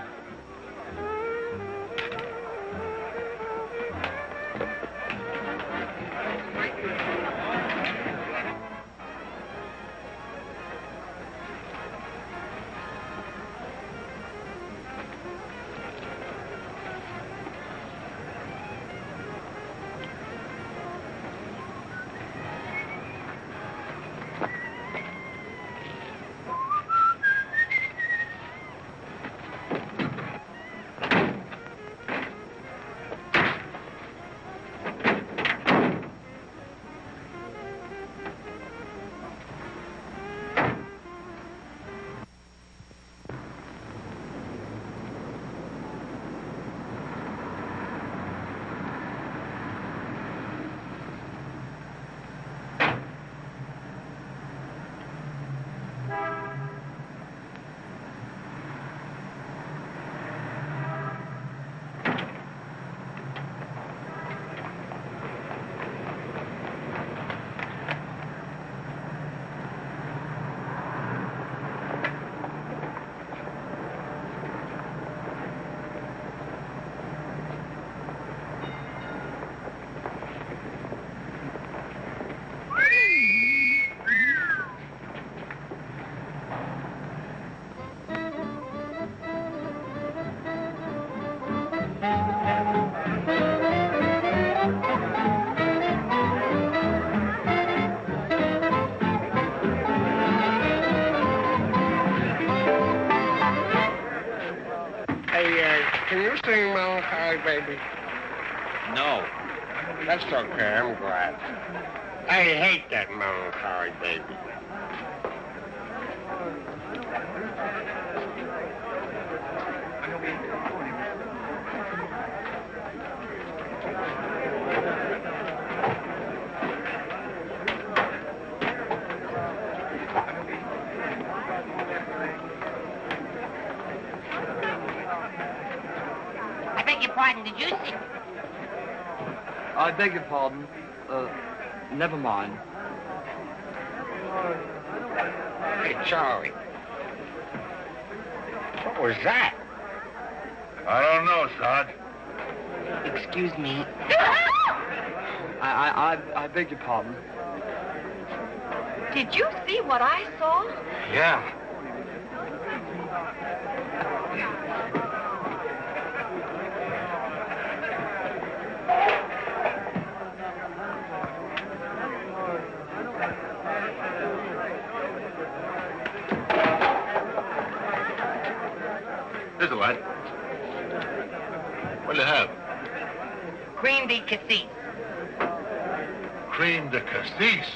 L: Can you sing Melancholy Baby?
H: No.
L: That's okay, I'm glad. I hate that Melancholy Baby.
D: I beg your pardon, did you sing?
I: I beg your pardon. Never mind.
L: Hey, Charlie. What was that?
M: I don't know, Sarge.
D: Excuse me.
I: I beg your pardon.
K: Did you see what I saw?
M: Yeah. Here's a light. What do you have?
D: Cream de cassis.
M: Cream de cassis.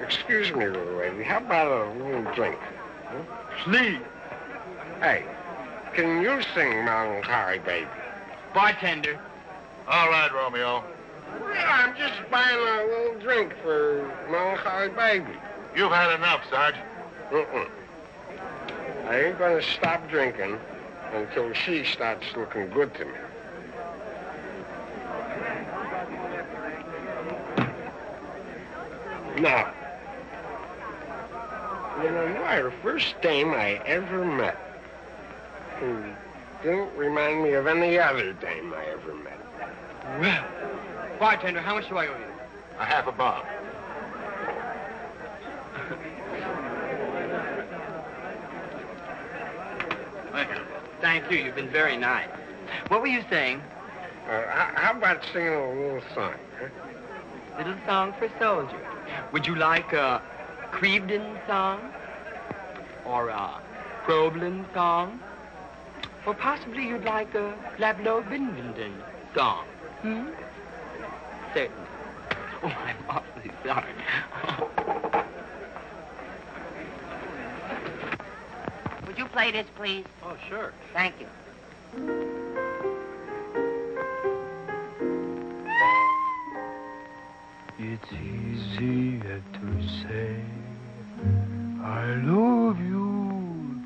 L: Excuse me, little lady. How about a little drink?
M: Sleep.
L: Hey, can you sing Melancholy Baby?
I: Bartender.
M: All right, Romeo.
L: Well, I'm just buying a little drink for Melancholy Baby.
M: You've had enough, Sarge.
L: I ain't gonna stop drinking until she starts looking good to me. Now, you know, you are the first dame I ever met who didn't remind me of any other dame I ever met.
B: Well, bartender, how much do I owe you?
M: A half a bob.
B: Thank you. You've been very nice. What were you saying?
L: How about singing a little song, huh?
B: Little song for soldier. Would you like a Crevedon song? Or a Problem song? Or possibly you'd like a Lablo Binvenden song? Certainly. Oh, I'm awfully sorry.
D: Would you play this, please?
G: Oh, sure.
D: Thank you.
N: It's easier to say I love you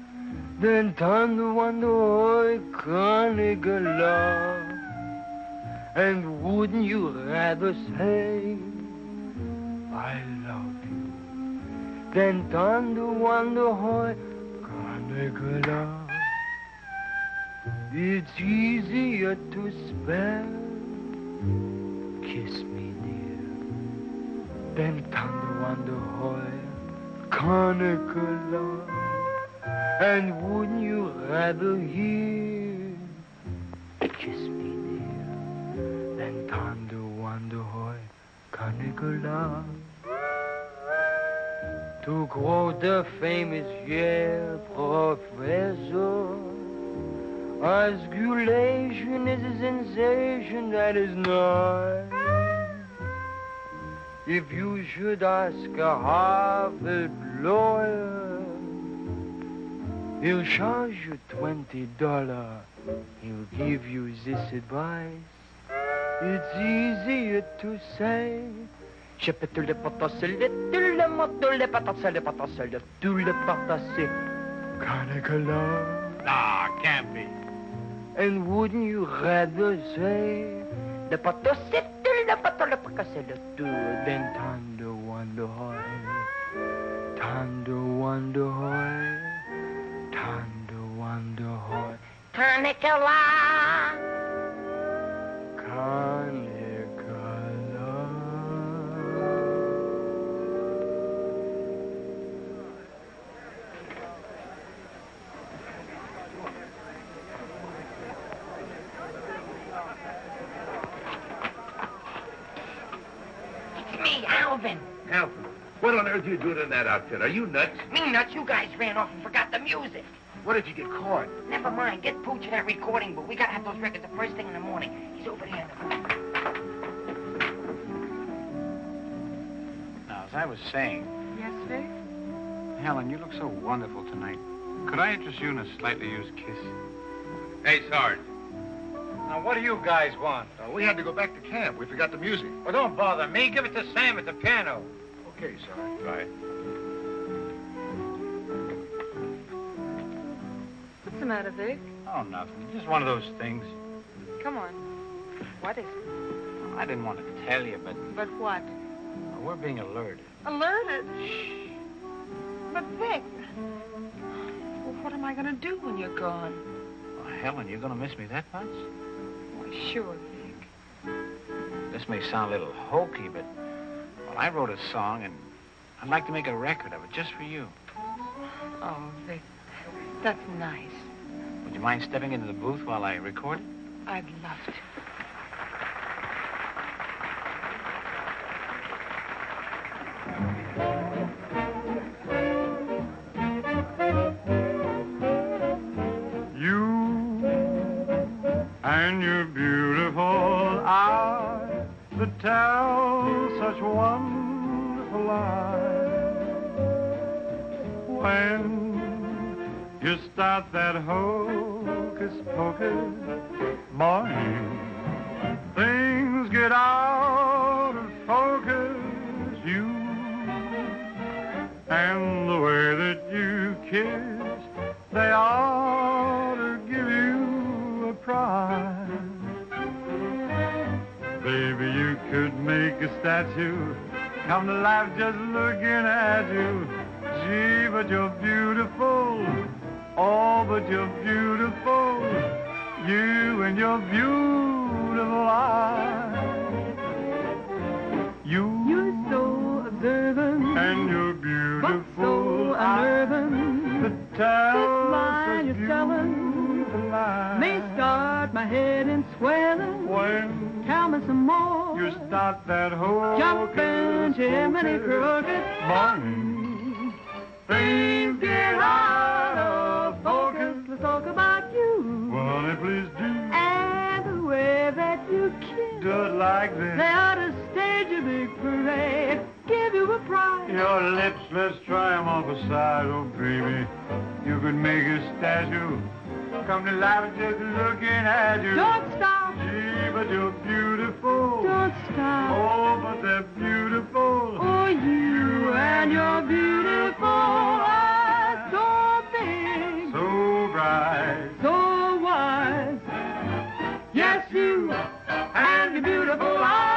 N: than tanto quando I can't love. And wouldn't you rather say I love you than tanto quando I can't love? It's easier to spell kiss me dear than tanto quando I can't love. And wouldn't you rather hear kiss me dear than tanto quando I can't love? To quote the famous Yale professor, osculation is a sensation that is nice. If you should ask a Harvard lawyer, he'll charge you $20. He'll give you this advice. It's easier to say je peux tout le potasser, tout le moto le potasser, tout le potasser. Can't love.
F: Nah, can't be.
N: And wouldn't you rather say le potasser, tout le potasser, le potasser, le tout, than tender wonder hoy, tender wonder hoy, tender wonder hoy.
D: Carnicola.
L: Alvin, what on earth are you doing in that outfit? Are you nuts?
D: Me nuts? You guys ran off and forgot the music.
L: What did you get caught?
D: Never mind. Get Pooch in that recording booth. We gotta have those records the first thing in the morning. He's over there in the booth.
F: Now, as I was saying...
O: Yes, Vic?
F: Helen, you look so wonderful tonight. Could I interest you in a slightly used kiss?
M: Hey, Sarge.
F: Now, what do you guys want?
M: We had to go back to camp. We forgot the music.
F: Well, don't bother me. Give it to Sam at the piano.
M: Okay, Sarge. Right.
O: What's the matter, Vic?
F: Oh, nothing. Just one of those things.
O: Come on. What is it?
F: I didn't want to tell you, but...
O: But what?
F: We're being alerted.
O: Alerted? Shh. But, Vic, well, what am I going to do when you're gone?
F: Well, Helen, you're going to miss me that much?
O: Why, sure, Vic.
F: This may sound a little hokey, but... Well, I wrote a song, and I'd like to make a record of it just for you.
O: Oh, Vic, that's nice.
F: Would you mind stepping into the booth while I record it?
O: I'd love to.
N: And your beautiful eyes that tell such wonderful lies. When you start that hocus pocus, boy, things get out of focus. You and the way that you kiss, they ought to give you a prize. Baby, you could make a statue come to life just looking at you. Gee, but you're beautiful. Oh, but you're beautiful. You and your beautiful eyes.
P: You're so observant.
N: And your beautiful
P: but so unnerving.
N: The tell
P: line you're telling may start my head in swelling.
N: When
P: tell me some more.
N: You start that whole
P: jumping chimney crooked
N: morning.
P: Things get out of focus. Let's talk about you.
N: Well, honey, please do.
P: And the way that you kiss.
N: Do it like this.
P: They ought to stage a big parade. Give you a prize.
N: Your lips, let's try 'em off a side, oh baby. You could make a statue come to life just looking at you.
P: Don't stop.
N: Gee, but you're beautiful.
P: Don't stop.
N: Oh, but they're beautiful.
P: Oh, you and your beautiful eyes. So big.
N: So bright.
P: So wise. Yes, you and your beautiful eyes.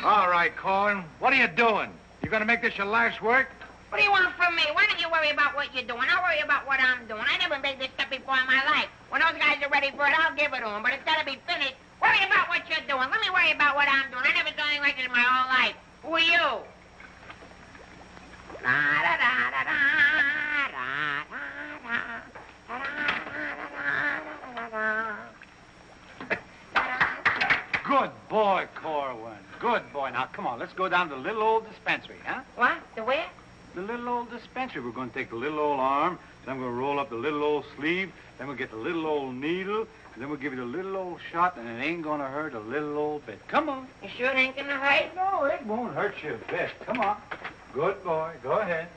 F: All right, Corn. What are you doing? You gonna make this your life's work?
D: What do you want from me? Why don't you worry about what you're doing? I'll worry about what I'm doing. I never made this stuff before in my life. When those guys are ready for it, I'll give it to them. But it's got to be finished. Worry about what you're doing. Let me worry about what I'm doing. I never saw anything like this in my whole life. Who are you?
F: Good boy, Corwin. Good boy. Now, come on. Let's go down to the little old dispensary, huh?
D: What? The where?
F: The little old dispensary. We're going to take the little old arm, then we're going to roll up the little old sleeve, then we'll get the little old needle, and then we'll give you the little old shot, and it ain't going to hurt a little old bit. Come on.
D: You sure it ain't going to hurt?
F: No, it won't hurt you a bit. Come on. Good boy. Go ahead.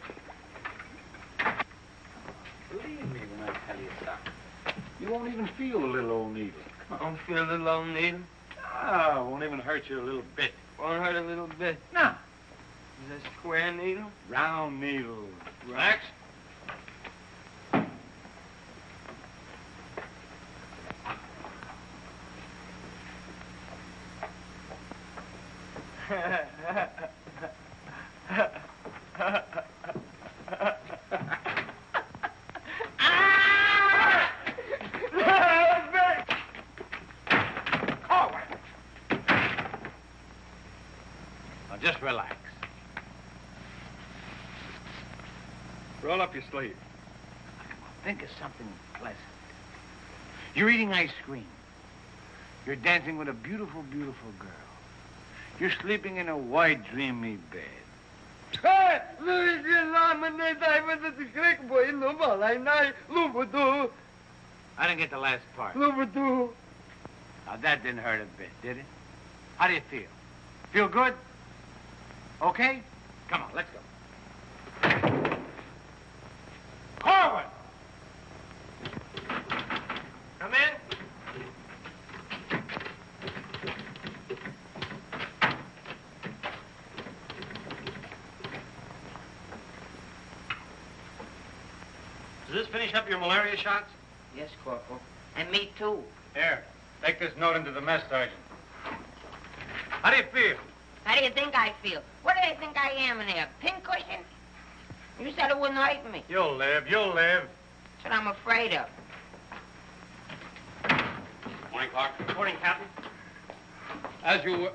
F: Believe me when I tell you something. You won't even feel the little old needle.
B: I don't feel a little old needle.
F: Ah, won't even hurt you a little bit.
B: Won't hurt a little bit.
F: No.
B: Is it a square needle?
F: Round needle. Relax. Now just relax. Roll up your sleeve. Now, come on, think of something pleasant. You're eating ice cream. You're dancing with a beautiful, beautiful girl. You're sleeping in a white, dreamy bed.
B: I
F: didn't get the last part. Now, that didn't hurt a bit, did it? How do you feel? Feel good? Okay? Come on, let's go. Corwin!
B: Come in. Does this finish up your malaria shots?
D: Yes, Corporal. And me, too.
F: Here, take this note into the mess sergeant. How do you feel?
D: How do you think I feel? What do they think I am in there? Pincushion? You said it wouldn't hurt me.
F: You'll live, you'll live.
D: That's what I'm afraid of.
H: Morning, Clark.
B: Morning, Captain.
H: As you...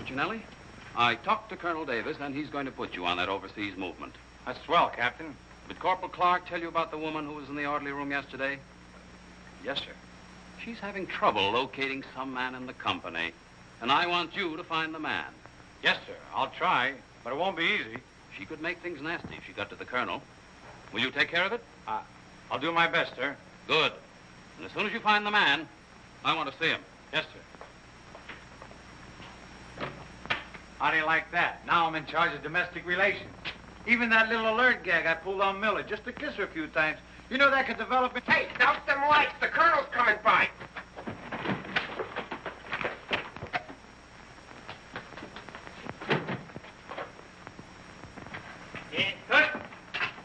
H: Puccinelli, I talked to Colonel Davis, and he's going to put you on that overseas movement.
F: That's swell, Captain.
H: Did Corporal Clark tell you about the woman who was in the orderly room yesterday?
F: Yes, sir.
H: She's having trouble locating some man in the company, and I want you to find the man.
F: Yes, sir. I'll try, but it won't be easy.
H: She could make things nasty if she got to the colonel. Will you take care of it?
F: I'll do my best, sir.
H: Good. And as soon as you find the man, I want to see him.
F: Yes, sir. How do you like that? Now I'm in charge of domestic relations. Even that little alert gag I pulled on Miller, just to kiss her a few times. You know that could develop into...
B: Hey, douse them lights. The colonel's coming by.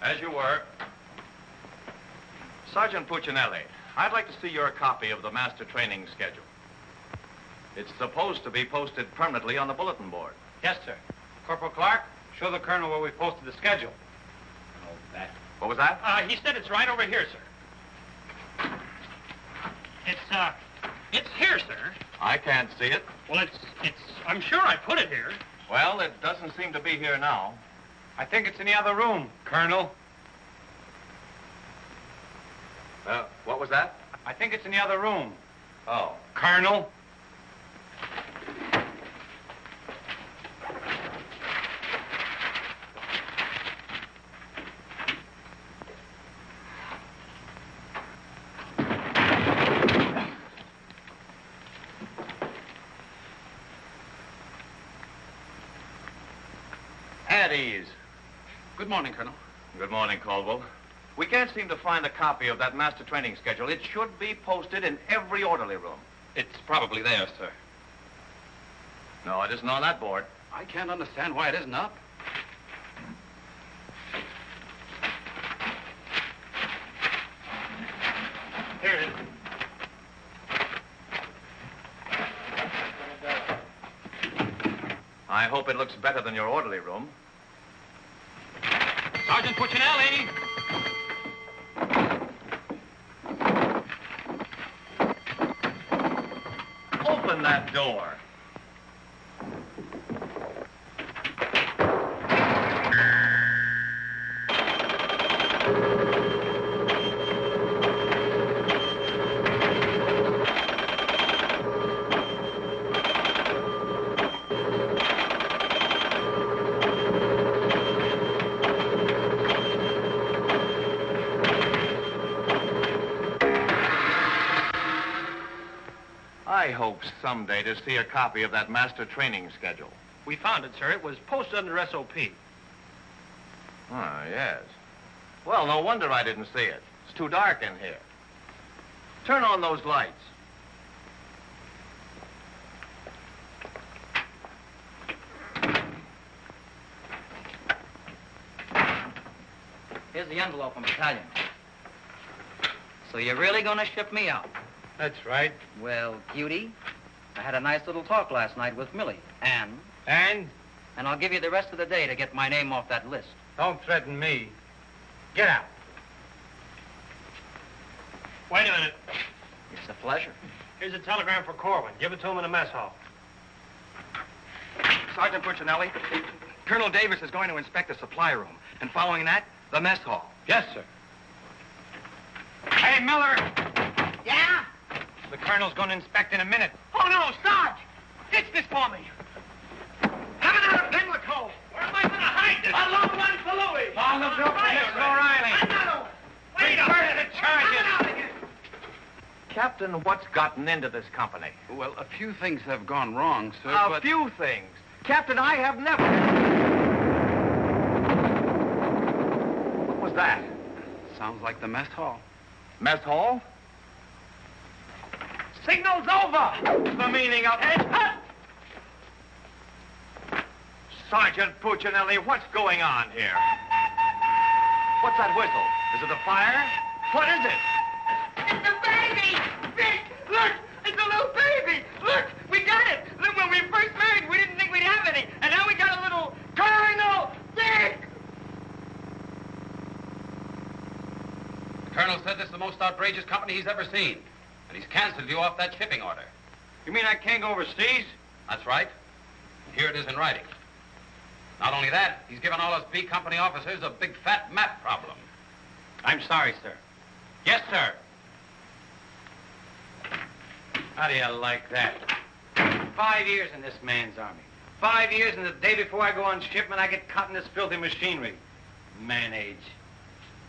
A: As you were. Sergeant Puccinelli, I'd like to see your copy of the master training schedule. It's supposed to be posted permanently on the bulletin board.
F: Yes, sir. Corporal Clark, show the colonel where we posted the schedule. Oh, that.
A: What was that?
G: He said it's right over here, sir. It's here, sir.
A: I can't see it.
G: Well, I'm sure I put it here.
A: Well, it doesn't seem to be here now.
F: I think it's in the other room, Colonel.
A: What was that?
F: I think it's in the other room.
A: Oh.
F: Colonel.
A: At ease.
H: Good morning, Colonel.
A: Good morning, Caldwell. We can't seem to find a copy of that master training schedule. It should be posted in every orderly room.
H: It's probably there, sir.
A: No, it isn't on that board.
H: I can't understand why it isn't up.
G: Here it is.
A: I hope it looks better than your orderly room.
G: Sergeant Puccinelli!
A: Open that door. I hope someday to see a copy of that master training schedule.
G: We found it, sir. It was posted under SOP.
A: Ah, yes. Well, no wonder I didn't see it. It's too dark in here. Turn on those lights.
I: Here's the envelope from battalion. So you're really going to ship me out?
F: That's right.
I: Well, cutie, I had a nice little talk last night with Millie. And?
F: And?
I: And I'll give you the rest of the day to get my name off that list.
F: Don't threaten me. Get out.
G: Wait a minute.
I: It's a pleasure.
G: Here's a telegram for Corwin. Give it to him in the mess hall.
Q: Sergeant Puccinelli, Colonel Davis is going to inspect the supply room, and following that, the mess hall.
F: Yes, sir. Hey, Miller!
B: Yeah?
F: The colonel's going to inspect in a minute.
B: Oh, no, Sarge! Ditch this for me. Have another Pimlico. Where am I going to hide this? A long one for Louis.
F: Oh, look, Mr. O'Reilly.
B: Another one.
F: Wait up. Reverse the charges.
A: Captain, what's gotten into this company?
H: Well, a few things have gone wrong, sir,
A: A
H: but...
A: few things. Captain, I have never... What was that?
H: Sounds like the mess hall.
A: Mess hall?
B: Signal's over.
A: The meaning of it? Sergeant Puccinelli, what's going on here? What's that whistle? Is it a fire? What is it?
B: It's a baby! Vic, look! It's a little baby! Look! We got it! Look, when we first married, we didn't think we'd have any. And now we got a little Colonel Vic!
H: The colonel said this is the most outrageous company he's ever seen. And he's canceled you off that shipping order.
F: You mean I can't go overseas?
H: That's right. Here it is in writing. Not only that, he's given all us B Company officers a big fat map problem.
F: I'm sorry, sir. Yes, sir. How do you like that? 5 years in this man's army. 5 years, and the day before I go on shipment, I get caught in this filthy machinery. Man age.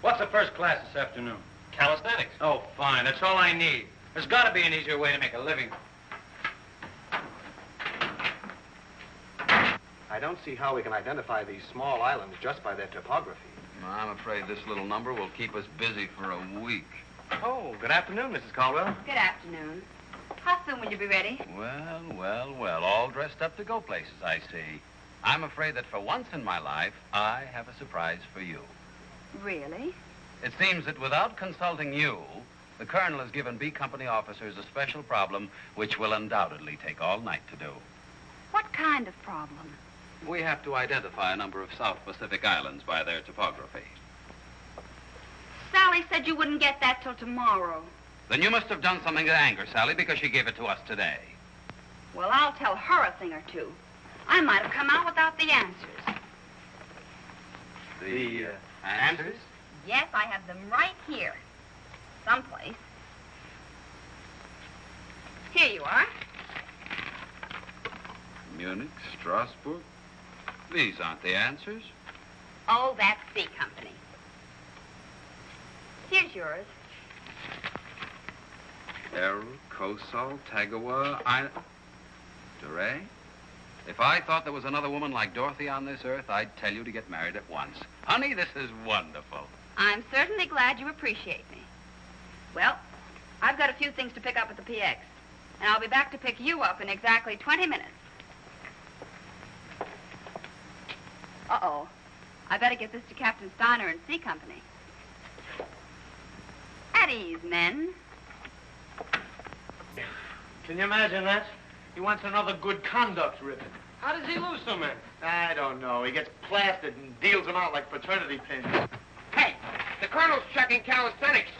F: What's the first class this afternoon?
G: Calisthenics.
F: Oh, fine. That's all I need. There's got to be an easier way to make a living.
R: I don't see how we can identify these small islands just by their topography.
H: I'm afraid this little number will keep us busy for a week.
R: Oh, good afternoon, Mrs. Caldwell.
K: Good afternoon. How soon will you be ready?
H: Well, all dressed up to go places, I see. I'm afraid that for once in my life, I have a surprise for you.
K: Really?
H: It seems that without consulting you, the Colonel has given B Company officers a special problem which will undoubtedly take all night to do.
K: What kind of problem?
H: We have to identify a number of South Pacific islands by their topography.
K: Sally said you wouldn't get that till tomorrow.
H: Then you must have done something to anger Sally because she gave it to us today.
K: Well, I'll tell her a thing or two. I might have come out without the answers.
H: The answers?
K: Yes, I have them right here. Someplace. Here you are.
H: Munich, Strasbourg. These aren't the answers.
K: Oh, that's C Company. Here's yours.
H: Errol, Kosal, Tagawa, DeRay? If I thought there was another woman like Dorothy on this earth, I'd tell you to get married at once. Honey, this is wonderful.
K: I'm certainly glad you appreciate me. Well, I've got a few things to pick up at the PX, and I'll be back to pick you up in exactly 20 minutes. Uh-oh. I better get this to Captain Steiner and C Company. At ease, men.
G: Can you imagine that? He wants another good conduct ribbon. How does he lose so many?
M: I don't know. He gets plastered and deals them out like fraternity pins.
B: Hey, the Colonel's checking calisthenics.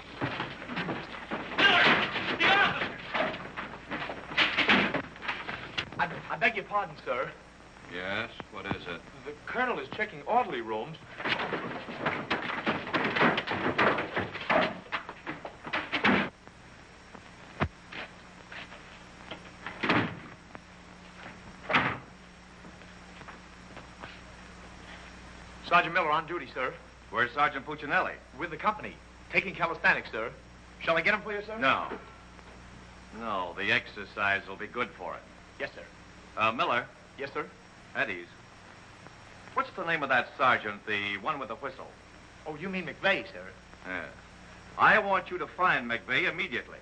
M: I beg your pardon, sir.
H: Yes? What is it?
M: The Colonel is checking orderly rooms. Sergeant Miller on duty, sir.
Q: Where's Sergeant Puccinelli?
M: With the company. Taking calisthenics, sir. Shall I get him for you, sir?
Q: No. No, the exercise will be good for it.
M: Yes, sir.
Q: Miller.
M: Yes, sir.
Q: At ease. What's the name of that sergeant, the one with the whistle?
M: Oh, you mean McVeigh, sir?
Q: Yeah. I want you to find McVeigh immediately.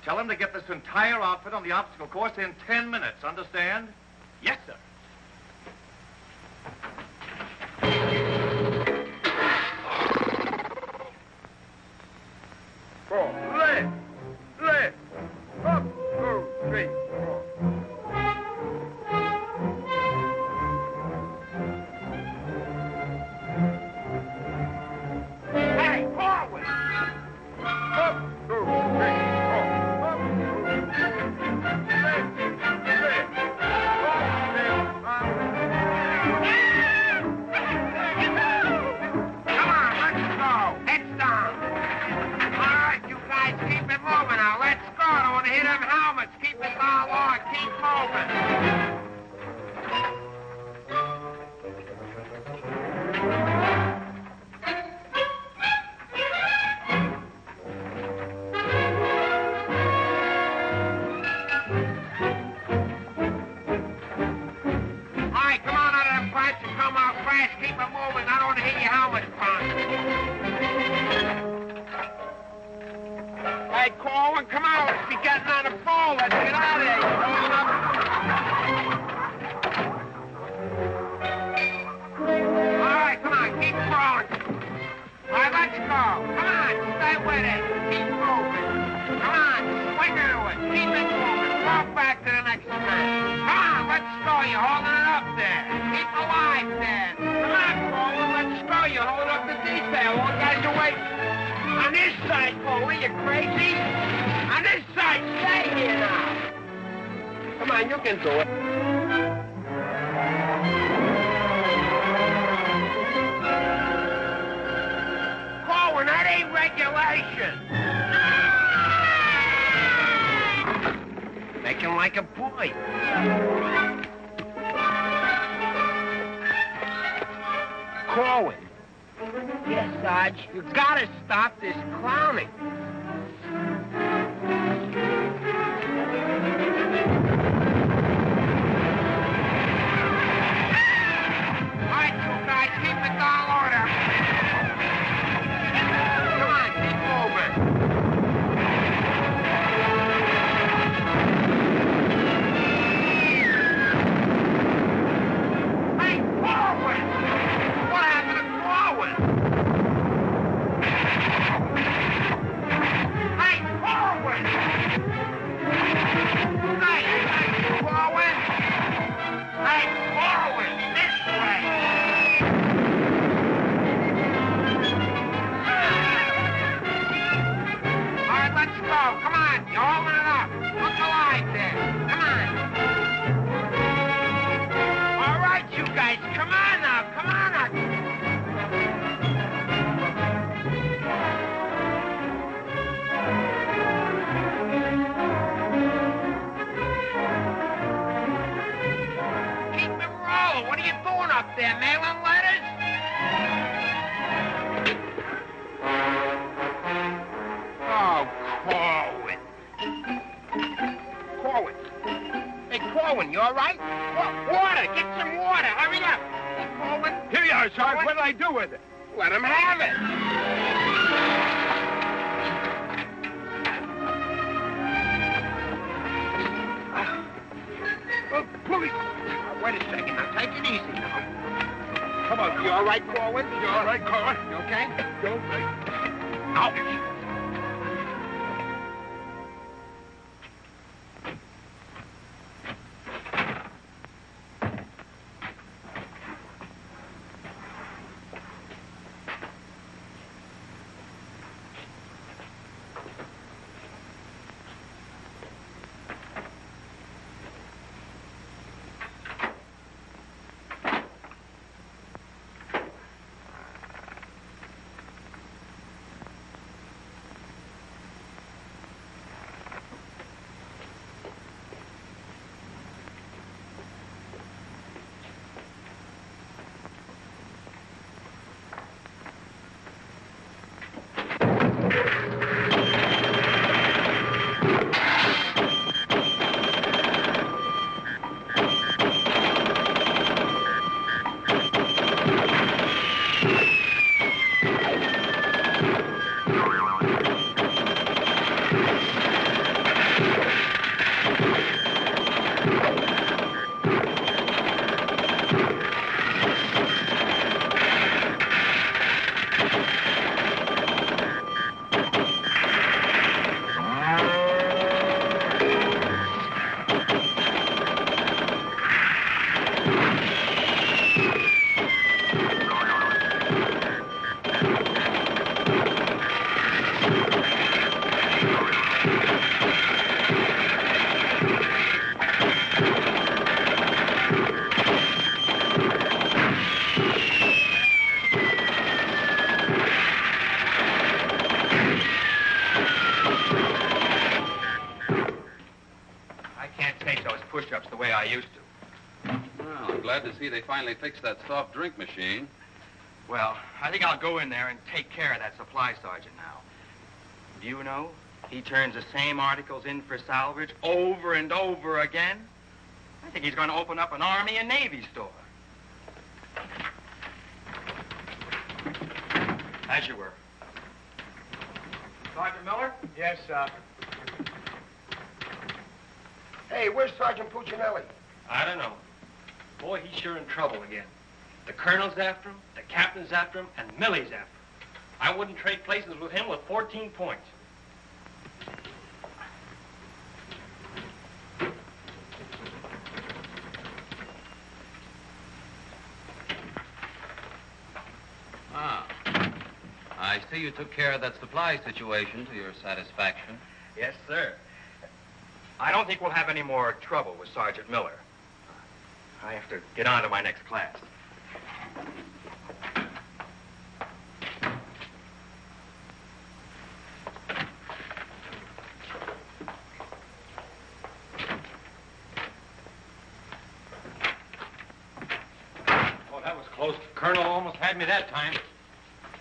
Q: Tell him to get this entire outfit on the obstacle course in 10 minutes, understand?
M: Yes, sir.
L: Left. Up, 2, 3, 4.
B: Hey, forward!
L: Up, 2, 3, 4. Up, 2, 3, left.
B: Come on, let's go. Heads down. All right, you guys, keep it moving now. Let's go. Don't want to hit them helmets. Keep it all on. Keep moving. All right, come on out of them pipes and come out fast. Keep it moving. I don't want to hit your helmet, Punk. Hey, Corwin, come on. Let's be getting on the phone. Let's get out of here. You rolling up? All right, come on. Keep crawling. All right, let's go. Come on. Stay with it. Keep moving. Come on. Swing into it. Keep it moving. Walk back to the next man. Come on. Let's go. You're holding it up there. Keep alive there. Come on, Corwin. Let's go. You're holding up the detail. All guys are waiting. On this side, Corwin. You crazy? On this side. Stay here now. Come on. You can do it. Corwin, that ain't regulation. Make him like a boy. Corwin. Yes, Sarge. You gotta stop this clowning. up there, mailing letters? Oh, Corwin. Corwin. Hey, Corwin, you all right? Water! Get some water! Hurry up! Hey, Corwin.
L: Here you are, Sarge. What did I do with it?
B: Let him have it. Oh, police. Wait a second. Now, take it easy now. Come on. You all right, Corwin?
L: You all right, Corwin?
B: You okay?
L: You all right?
B: Ouch. push-ups the way I used to.
H: Well, I'm glad to see they finally fixed that soft drink machine.
B: Well, I think I'll go in there and take care of that supply sergeant now. Do you know, he turns the same articles in for salvage over and over again. I think he's going to open up an Army and Navy store. As you were. Sergeant Miller?
L: Yes, sir.
M: Hey, where's Sergeant Puccinelli?
G: I don't know. Boy, he's sure in trouble again. The colonel's after him, the captain's after him, and Millie's after him. I wouldn't trade places with him with 14 points.
H: Ah. I see you took care of that supply situation to your satisfaction.
B: Yes, sir. I don't think we'll have any more trouble with Sergeant Miller. I have to get on to my next class.
G: Oh, that was close. Colonel almost had me that time.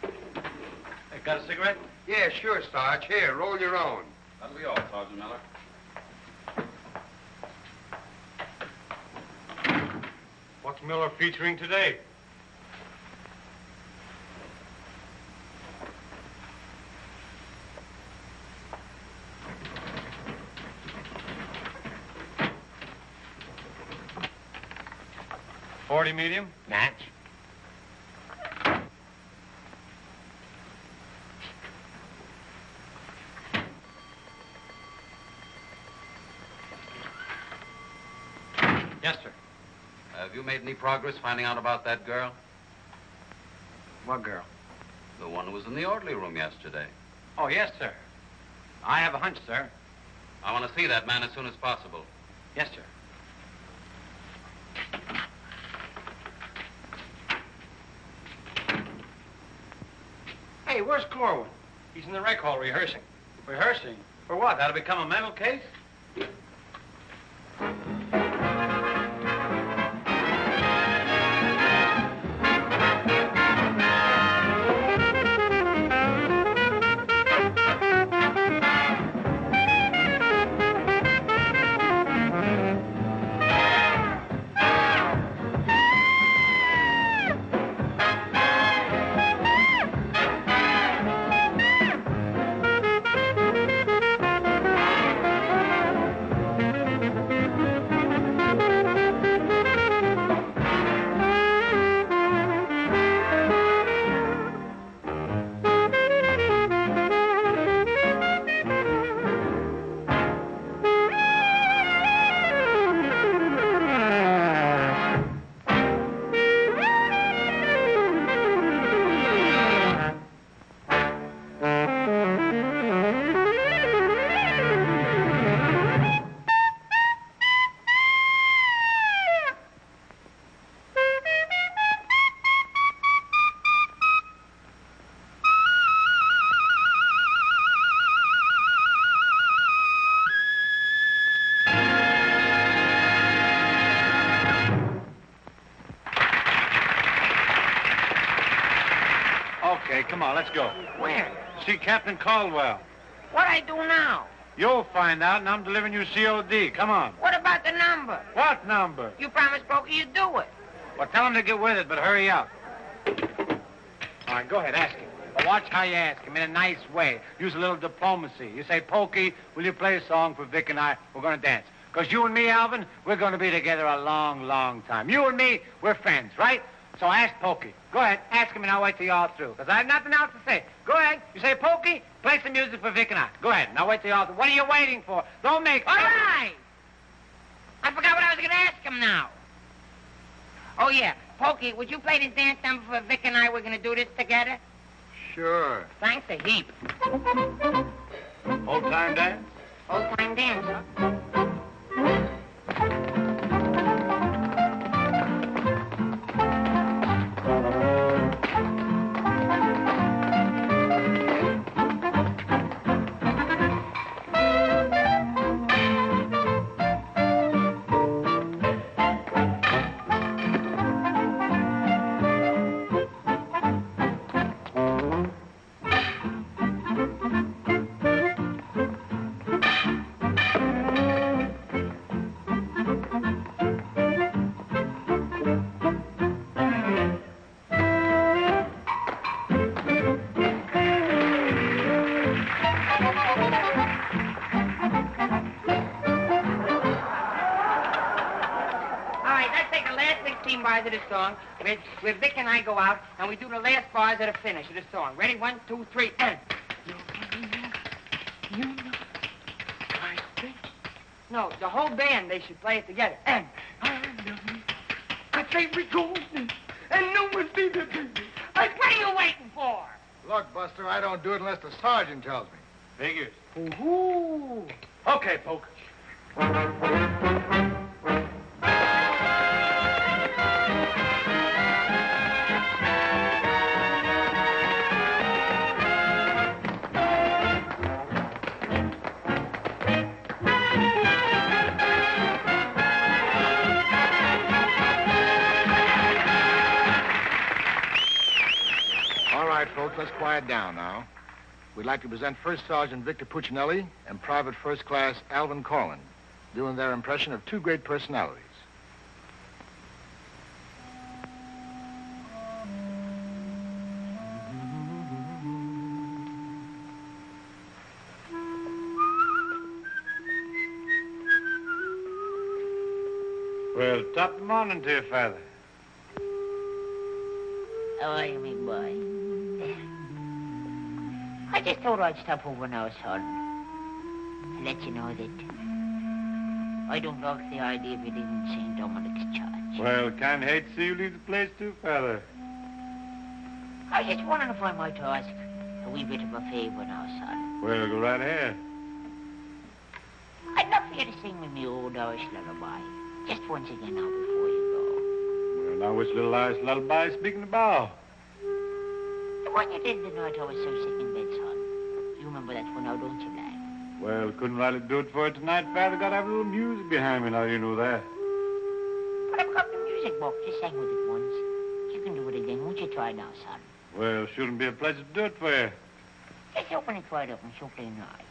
G: Hey, got a cigarette?
M: Yeah, sure, Sarge. Here, roll your own.
H: That'll be all, Sergeant Miller.
G: What's Miller featuring today? .40 medium?
B: Match.
G: Yes, sir.
H: Have you made any progress finding out about that girl?
B: What girl?
H: The one who was in the orderly room yesterday.
G: Oh, yes, sir. I have a hunch, sir.
H: I want to see that man as soon as possible.
G: Yes, sir. Hey, where's Corwin? He's in the rec hall rehearsing. Rehearsing? For what? That'll become a mental case?
F: let's go.
B: Where?
F: See Captain Caldwell.
B: What I do now?
F: You'll find out, and I'm delivering you COD. Come on.
B: What about the number?
F: What number?
B: You promised Pokey you'd do it.
F: Well, tell him to get with it, but hurry up. All right, go ahead, ask him. But watch how you ask him in a nice way. Use a little diplomacy. You say, Pokey, will you play a song for Vic and I? We're going to dance. Because you and me, Alvin, we're going to be together a long, long time. You and me, we're friends, right? So ask Pokey. Go ahead, ask him, and I'll wait till you're all through. Because I have nothing else to say. Go ahead. You say, Pokey, play some music for Vic and I. Go ahead, and I'll wait till you're all through. What are you waiting for? Don't make...
B: All right! I forgot what I was going to ask him now. Oh, yeah. Pokey, would you play this dance number for Vic and I? We're going to do this together?
L: Sure.
B: Thanks a heap.
F: Old-time dance?
B: Old-time dance, huh? Of the song, where Vic and I go out, and we do the last bars of the finish of the song. Ready? 1, 2, 3, and... No, the whole band, they should play it together. And... I say we go, and no one see the baby. What are you waiting for?
L: Look, Buster, I don't do it unless the sergeant tells me.
F: Figures.
B: Ooh.
F: Okay, Poke.
L: Folks, let's quiet down now. We'd like to present First Sergeant Victor Puccinelli and Private First Class Alvin Corlin, doing their impression of two great personalities.
F: Well, top of the morning to you, Father.
D: How are you, me boy? I just thought I'd stop over now, son, and let you know that I don't like the idea of you leaving St. Dominic's Church.
F: Well, can't hate to see you leave the place too, Father.
D: I was just wondering if I might ask a wee bit of a favor now, son.
F: Well, go right ahead.
D: I'd love for you to sing me old Irish lullaby, just once again now before you
F: go. Well, now which little Irish lullaby speaking about?
D: The one you did the night I was so sick in bed, son. You remember that one now, don't you, lad?
F: Well, couldn't rightly do it for you tonight, Father. Got to have a little music behind me now, you know that.
D: But I've got the music book. Just sang with it once. You can do it again. Won't you try now, son?
F: Well, shouldn't be a pleasure to do it for you.
D: Just open it right up and so play nice.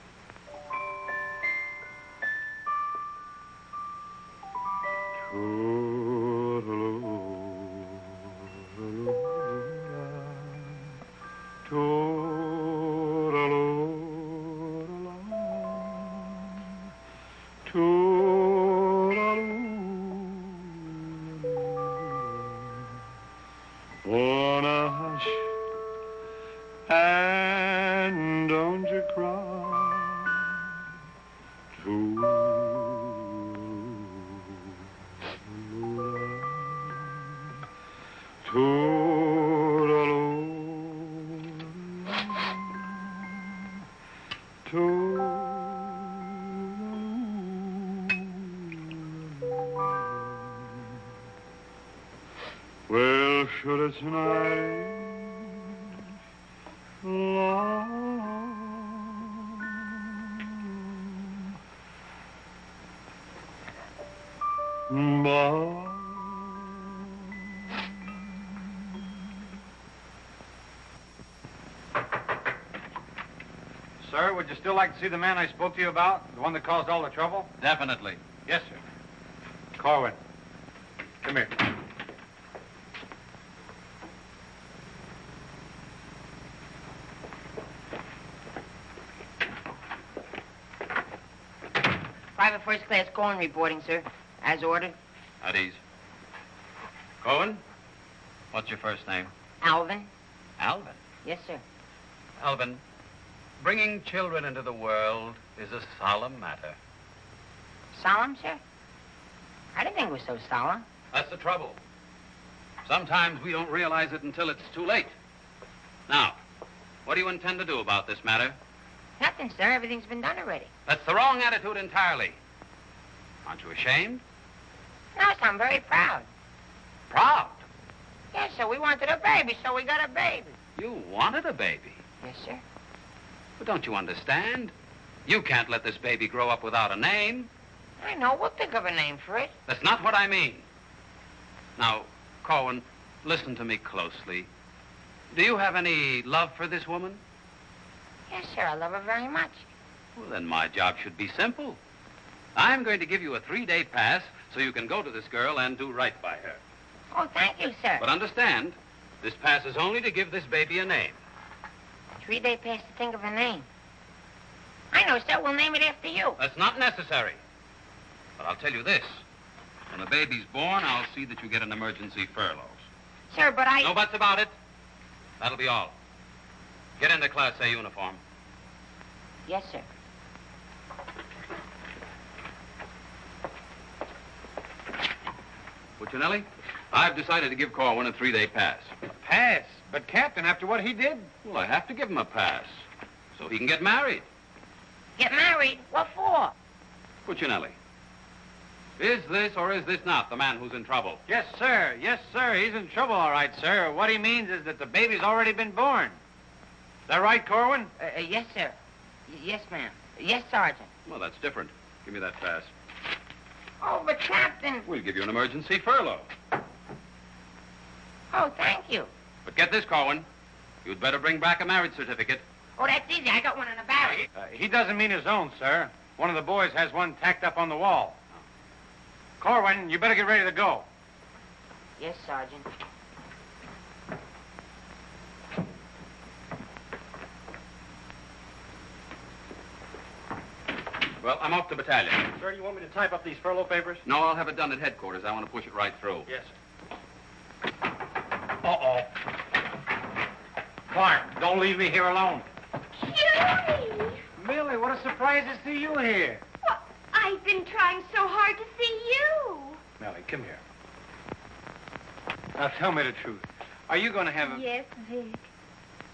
N: And don't you cry. Well, should it tonight
F: Sir, would you still like to see the man I spoke to you about? The one that caused all the trouble?
H: Definitely.
F: Yes, sir. Corwin, come here.
D: Private first class Cohen reporting, sir. As ordered.
H: At ease. Cohen, what's your first name?
D: Alvin.
H: Alvin.
D: Yes, sir.
H: Alvin, bringing children into the world is a solemn matter.
D: Solemn, sir? I didn't think it was so solemn.
H: That's the trouble. Sometimes we don't realize it until it's too late. Now, what do you intend to do about this matter?
D: Nothing, sir. Everything's been done already.
H: That's the wrong attitude entirely. Aren't you ashamed?
D: No, sir, I'm very proud.
H: Proud?
D: Yes, sir. We wanted a baby, so we got a baby.
H: You wanted a baby?
D: Yes, sir.
H: But don't you understand? You can't let this baby grow up without a name.
D: I know. We'll think of a name for it.
H: That's not what I mean. Now, Corwin, listen to me closely. Do you have any love for this woman?
D: Yes, sir. I love her very much.
H: Well, then my job should be simple. I'm going to give you a 3-day pass so you can go to this girl and do right by her.
D: Oh, thank you, sir.
H: But understand, this pass is only to give this baby a name.
D: 3-day pass to think of a name. I know, sir. We'll name it after you.
H: That's not necessary. But I'll tell you this. When the baby's born, I'll see that you get an emergency furlough.
D: Sir, but I...
H: No buts about it. That'll be all. Get into Class A uniform.
D: Yes, sir.
H: Puccinelli, I've decided to give Corwin a 3-day pass.
F: A pass? But, Captain, after what he did?
H: Well, I have to give him a pass so he can get married.
D: Get married? What for?
H: Puccinelli, is this or is this not the man who's in trouble?
F: Yes, sir. Yes, sir. He's in trouble, all right, sir. What he means is that the baby's already been born. Is that right, Corwin?
D: Yes, sir. Yes, ma'am. Yes, Sergeant.
H: Well, that's different. Give me that pass.
D: Oh, but Captain...
H: We'll give you an emergency furlough.
D: Oh, thank you.
H: But get this, Corwin. You'd better bring back a marriage certificate.
D: Oh, that's easy. I got one in the barracks.
F: He doesn't mean his own, sir. One of the boys has one tacked up on the wall. Corwin, you better get ready to go.
D: Yes, Sergeant.
H: Well, I'm off to battalion.
G: Sir, you want me to type up these furlough papers?
H: No, I'll have it done at headquarters. I want to push it right through.
G: Yes, sir. Uh-oh.
F: Clark, don't leave me here alone.
J: Judy!
F: Millie, what a surprise to see you here.
J: Well, I've been trying so hard to see you.
F: Millie, come here. Now, tell me the truth. Are you going to have a...
J: Yes, Vic.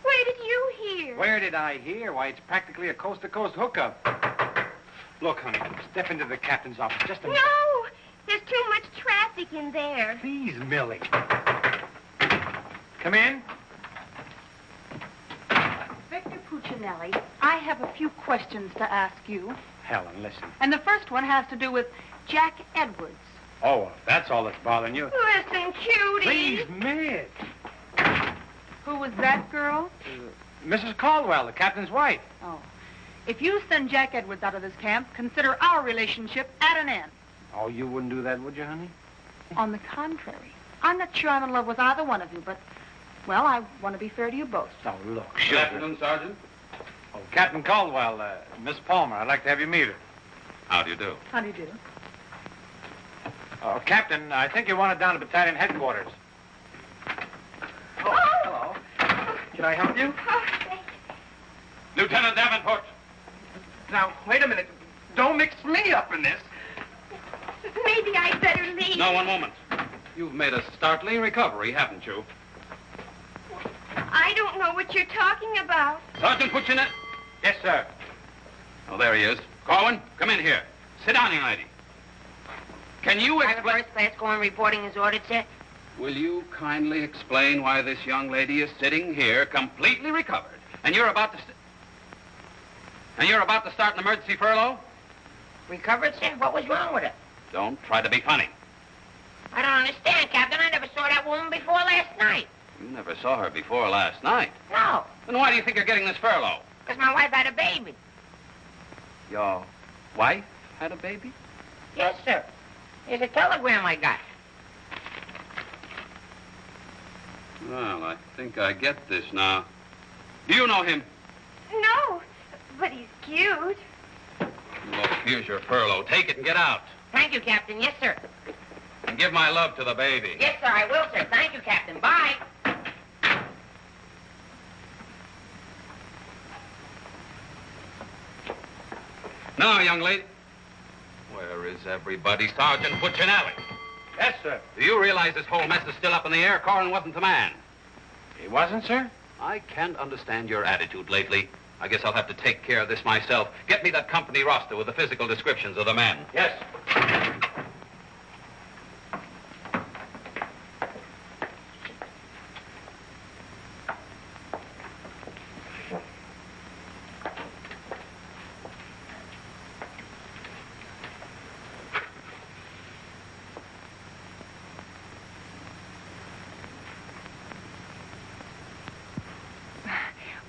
J: Where did you hear?
F: Where did I hear? Why, it's practically a coast-to-coast hookup. Look, honey, step into the captain's office just a minute.
J: No! There's too much traffic in there.
F: Please, Millie. Come in.
K: Victor Puccinelli, I have a few questions to ask you.
F: Helen, listen.
K: And the first one has to do with Jack Edwards.
F: Oh, if that's all that's bothering you.
J: Listen, cutie.
F: Please, Miss.
K: Who was that girl?
F: Mrs. Caldwell, the captain's wife.
K: Oh. If you send Jack Edwards out of this camp, consider our relationship at an end.
F: Oh, you wouldn't do that, would you, honey?
K: On the contrary. I'm not sure I'm in love with either one of you, but, well, I want to be fair to you both.
F: Oh, look,
H: Good afternoon, Sergeant.
F: Oh, Captain Caldwell, Miss Palmer, I'd like to have you meet her.
H: How do you do?
K: How do you do?
F: Oh, Captain, I think you want it down to battalion headquarters.
G: Oh, hello. Can I help you?
J: Oh, thanks.
H: Lieutenant Davenport.
G: Now, wait a minute. Don't mix me up in this.
J: Maybe I'd better leave.
H: No, one moment. You've made a startling recovery, haven't you?
J: I don't know what you're talking about.
H: Sergeant Puccinelli.
F: Yes, sir.
H: Oh, there he is. Corwin, come in here. Sit down, young lady. Can you
D: Private
H: explain...
D: first class Cohen reporting as ordered, sir.
H: Will you kindly explain why this young lady is sitting here completely recovered, and you're about to... start an emergency furlough?
D: Recovered, sir? What was wrong with her?
H: Don't try to be funny.
D: I don't understand, Captain. I never saw that woman before last night.
H: You never saw her before last night.
D: No.
H: Then why do you think you're getting this furlough?
D: Because my wife had a baby.
H: Your wife had a baby?
D: Yes, sir. Here's a telegram I got.
H: Well, I think I get this now. Do you know him?
J: No, but he's cute.
H: Look, here's your furlough. Take it and get out.
D: Thank you, Captain. Yes, sir.
H: And give my love to the baby.
D: Yes, sir, I will, sir. Thank you, Captain. Bye.
H: Now, young lady. Where is everybody? Sergeant Puccinelli.
F: Yes, sir.
H: Do you realize this whole mess is still up in the air? Corrin wasn't the man.
F: He wasn't, sir?
H: I can't understand your attitude lately. I guess I'll have to take care of this myself. Get me that company roster with the physical descriptions of the men.
F: Yes.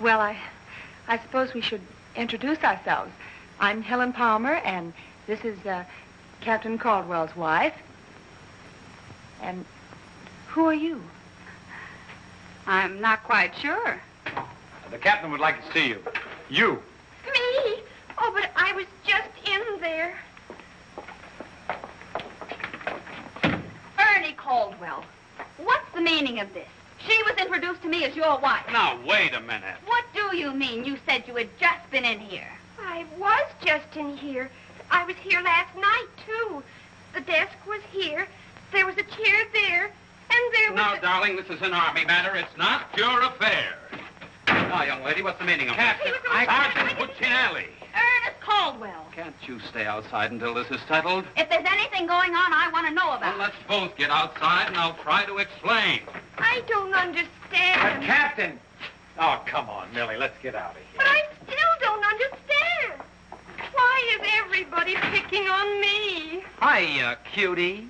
O: Well, I suppose we should introduce ourselves. I'm Helen Palmer, and this is Captain Caldwell's wife. And who are you?
K: I'm not quite sure.
F: The captain would like to see you. You.
J: Me? Oh, but I was just in there.
K: Ernie Caldwell. What's the meaning of this? She was introduced to me as your wife.
H: Now, wait a minute.
K: What do you mean? You said you had just been in here.
J: I was just in here. I was here last night, too. The desk was here. There was a chair there. And there was
H: Now, darling, this is an Army matter. It's not your affair. Now, young lady, what's the meaning of that? Sergeant Puccinelli.
K: Ernest Caldwell.
H: Can't you stay outside until this is settled?
K: If there's anything going on, I want to know about
H: Well, let's both get outside, and I'll try to explain.
J: I don't understand.
F: Captain! Oh, come on, Millie. Let's get out of here.
J: But I still don't understand. Why is everybody picking on me?
I: Hiya, cutie.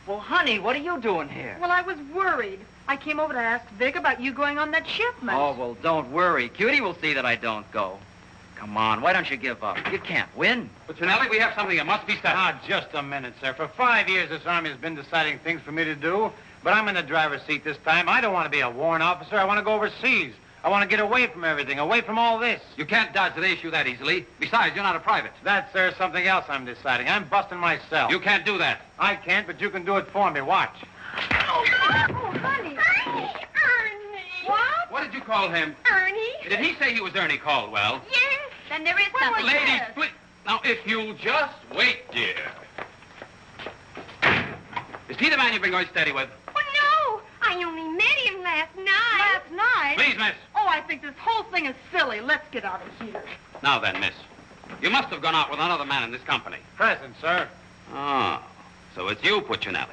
I: Well, honey, what are you doing here?
O: Well, I was worried. I came over to ask Vic about you going on that shipment.
I: Oh, well, don't worry. Cutie will see that I don't go. Come on, why don't you give up? You can't win.
H: Puccinelli, we have something that must be settled.
F: Ah, just a minute, sir. For 5 years, this Army has been deciding things for me to do, but I'm in the driver's seat this time. I don't want to be a warrant officer. I want to go overseas. I want to get away from everything, away from all this.
H: You can't dodge the issue that easily. Besides, you're not a private.
F: That's, sir, something else I'm deciding. I'm busting myself.
H: You can't do that.
F: I can't, but you can do it for me. Watch.
J: Oh, honey. Ernie.
K: What?
H: What did you call him?
J: Ernie?
H: Did he say he was Ernie Caldwell?
J: Yes.
K: Then there is something.
H: Ladies, please. Now, if you'll just wait, dear. Is he the man you've been going steady with?
J: Oh, no. I only met him last night.
O: Last night?
H: Please, miss.
O: Oh, I think this whole thing is silly. Let's get out of here.
H: Now then, miss. You must have gone out with another man in this company.
F: Present, sir.
H: Oh, so it's you, Puccinelli.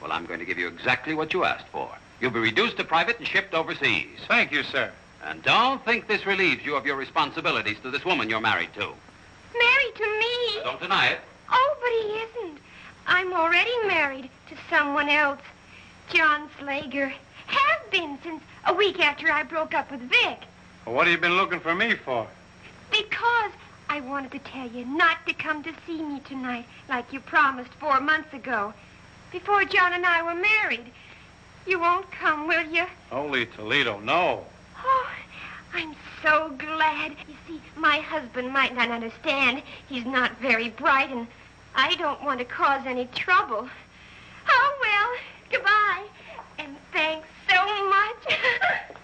H: Well, I'm going to give you exactly what you asked for. You'll be reduced to private and shipped overseas.
F: Thank you, sir.
H: And don't think this relieves you of your responsibilities to this woman you're married to.
J: Married to me?
H: Don't deny it.
J: Oh, but he isn't. I'm already married to someone else. John Slager. Have been since a week after I broke up with Vic.
F: Well, what have you been looking for me for?
J: Because I wanted to tell you not to come to see me tonight like you promised 4 months ago. Before John and I were married. You won't come, will you?
F: Holy Toledo, no.
J: Oh, I'm so glad. You see, my husband might not understand. He's not very bright, and I don't want to cause any trouble. Oh, well, goodbye. And thanks so much.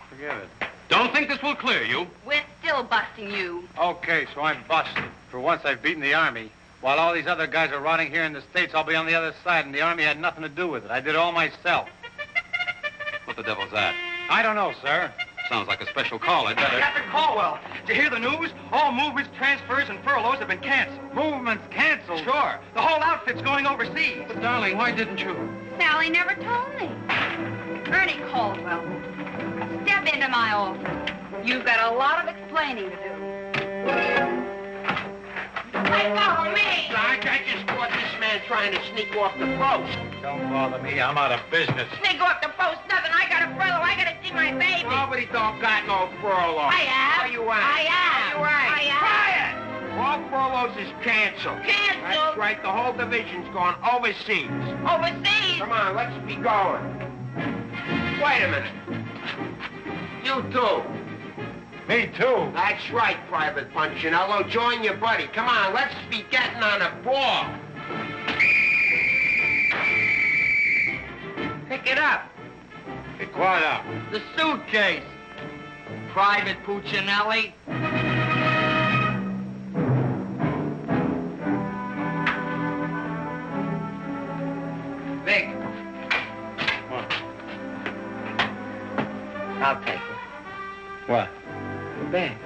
F: Forget it.
H: Don't think this will clear you.
K: We're still busting you.
F: Okay, so I'm busted. For once, I've beaten the Army. While all these other guys are rotting here in the States, I'll be on the other side, and the Army had nothing to do with it. I did it all myself.
H: What the devil's that?
F: I don't know, sir.
H: Sounds like a special call. I'd better...
R: Captain Caldwell, did you hear the news? All movements, transfers, and furloughs have been canceled.
F: Movements canceled?
R: Sure. The whole outfit's going overseas.
H: But, darling, why didn't you?
K: Sally never told me. Ernie Caldwell, step into my office. You've got a lot of explaining to do.
B: Follow me! Sarge, I just caught this man trying to sneak off the post.
F: Don't bother me. I'm out of business.
D: Sneak off the post, nothing. I got a furlough.
B: I gotta see my baby.
L: Nobody don't got no furlough.
B: I have.
L: No, you ain't.
B: I have.
L: No, you ain't.
B: I have.
L: Quiet! All furloughs is canceled.
B: Canceled?
L: That's right. The whole division's gone overseas.
B: Overseas?
L: Come on, let's be going. Wait a minute. You too.
N: Me too.
L: That's right, Private Punchinello. Join your buddy. Come on, let's be getting on a ball. Pick it up.
N: Pick what up?
I: The suitcase. Private Puccinelli.
B: Vic.
N: What?
B: I'll take it.
N: What?
B: The bag.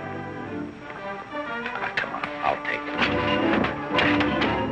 L: Come on, I'll take it.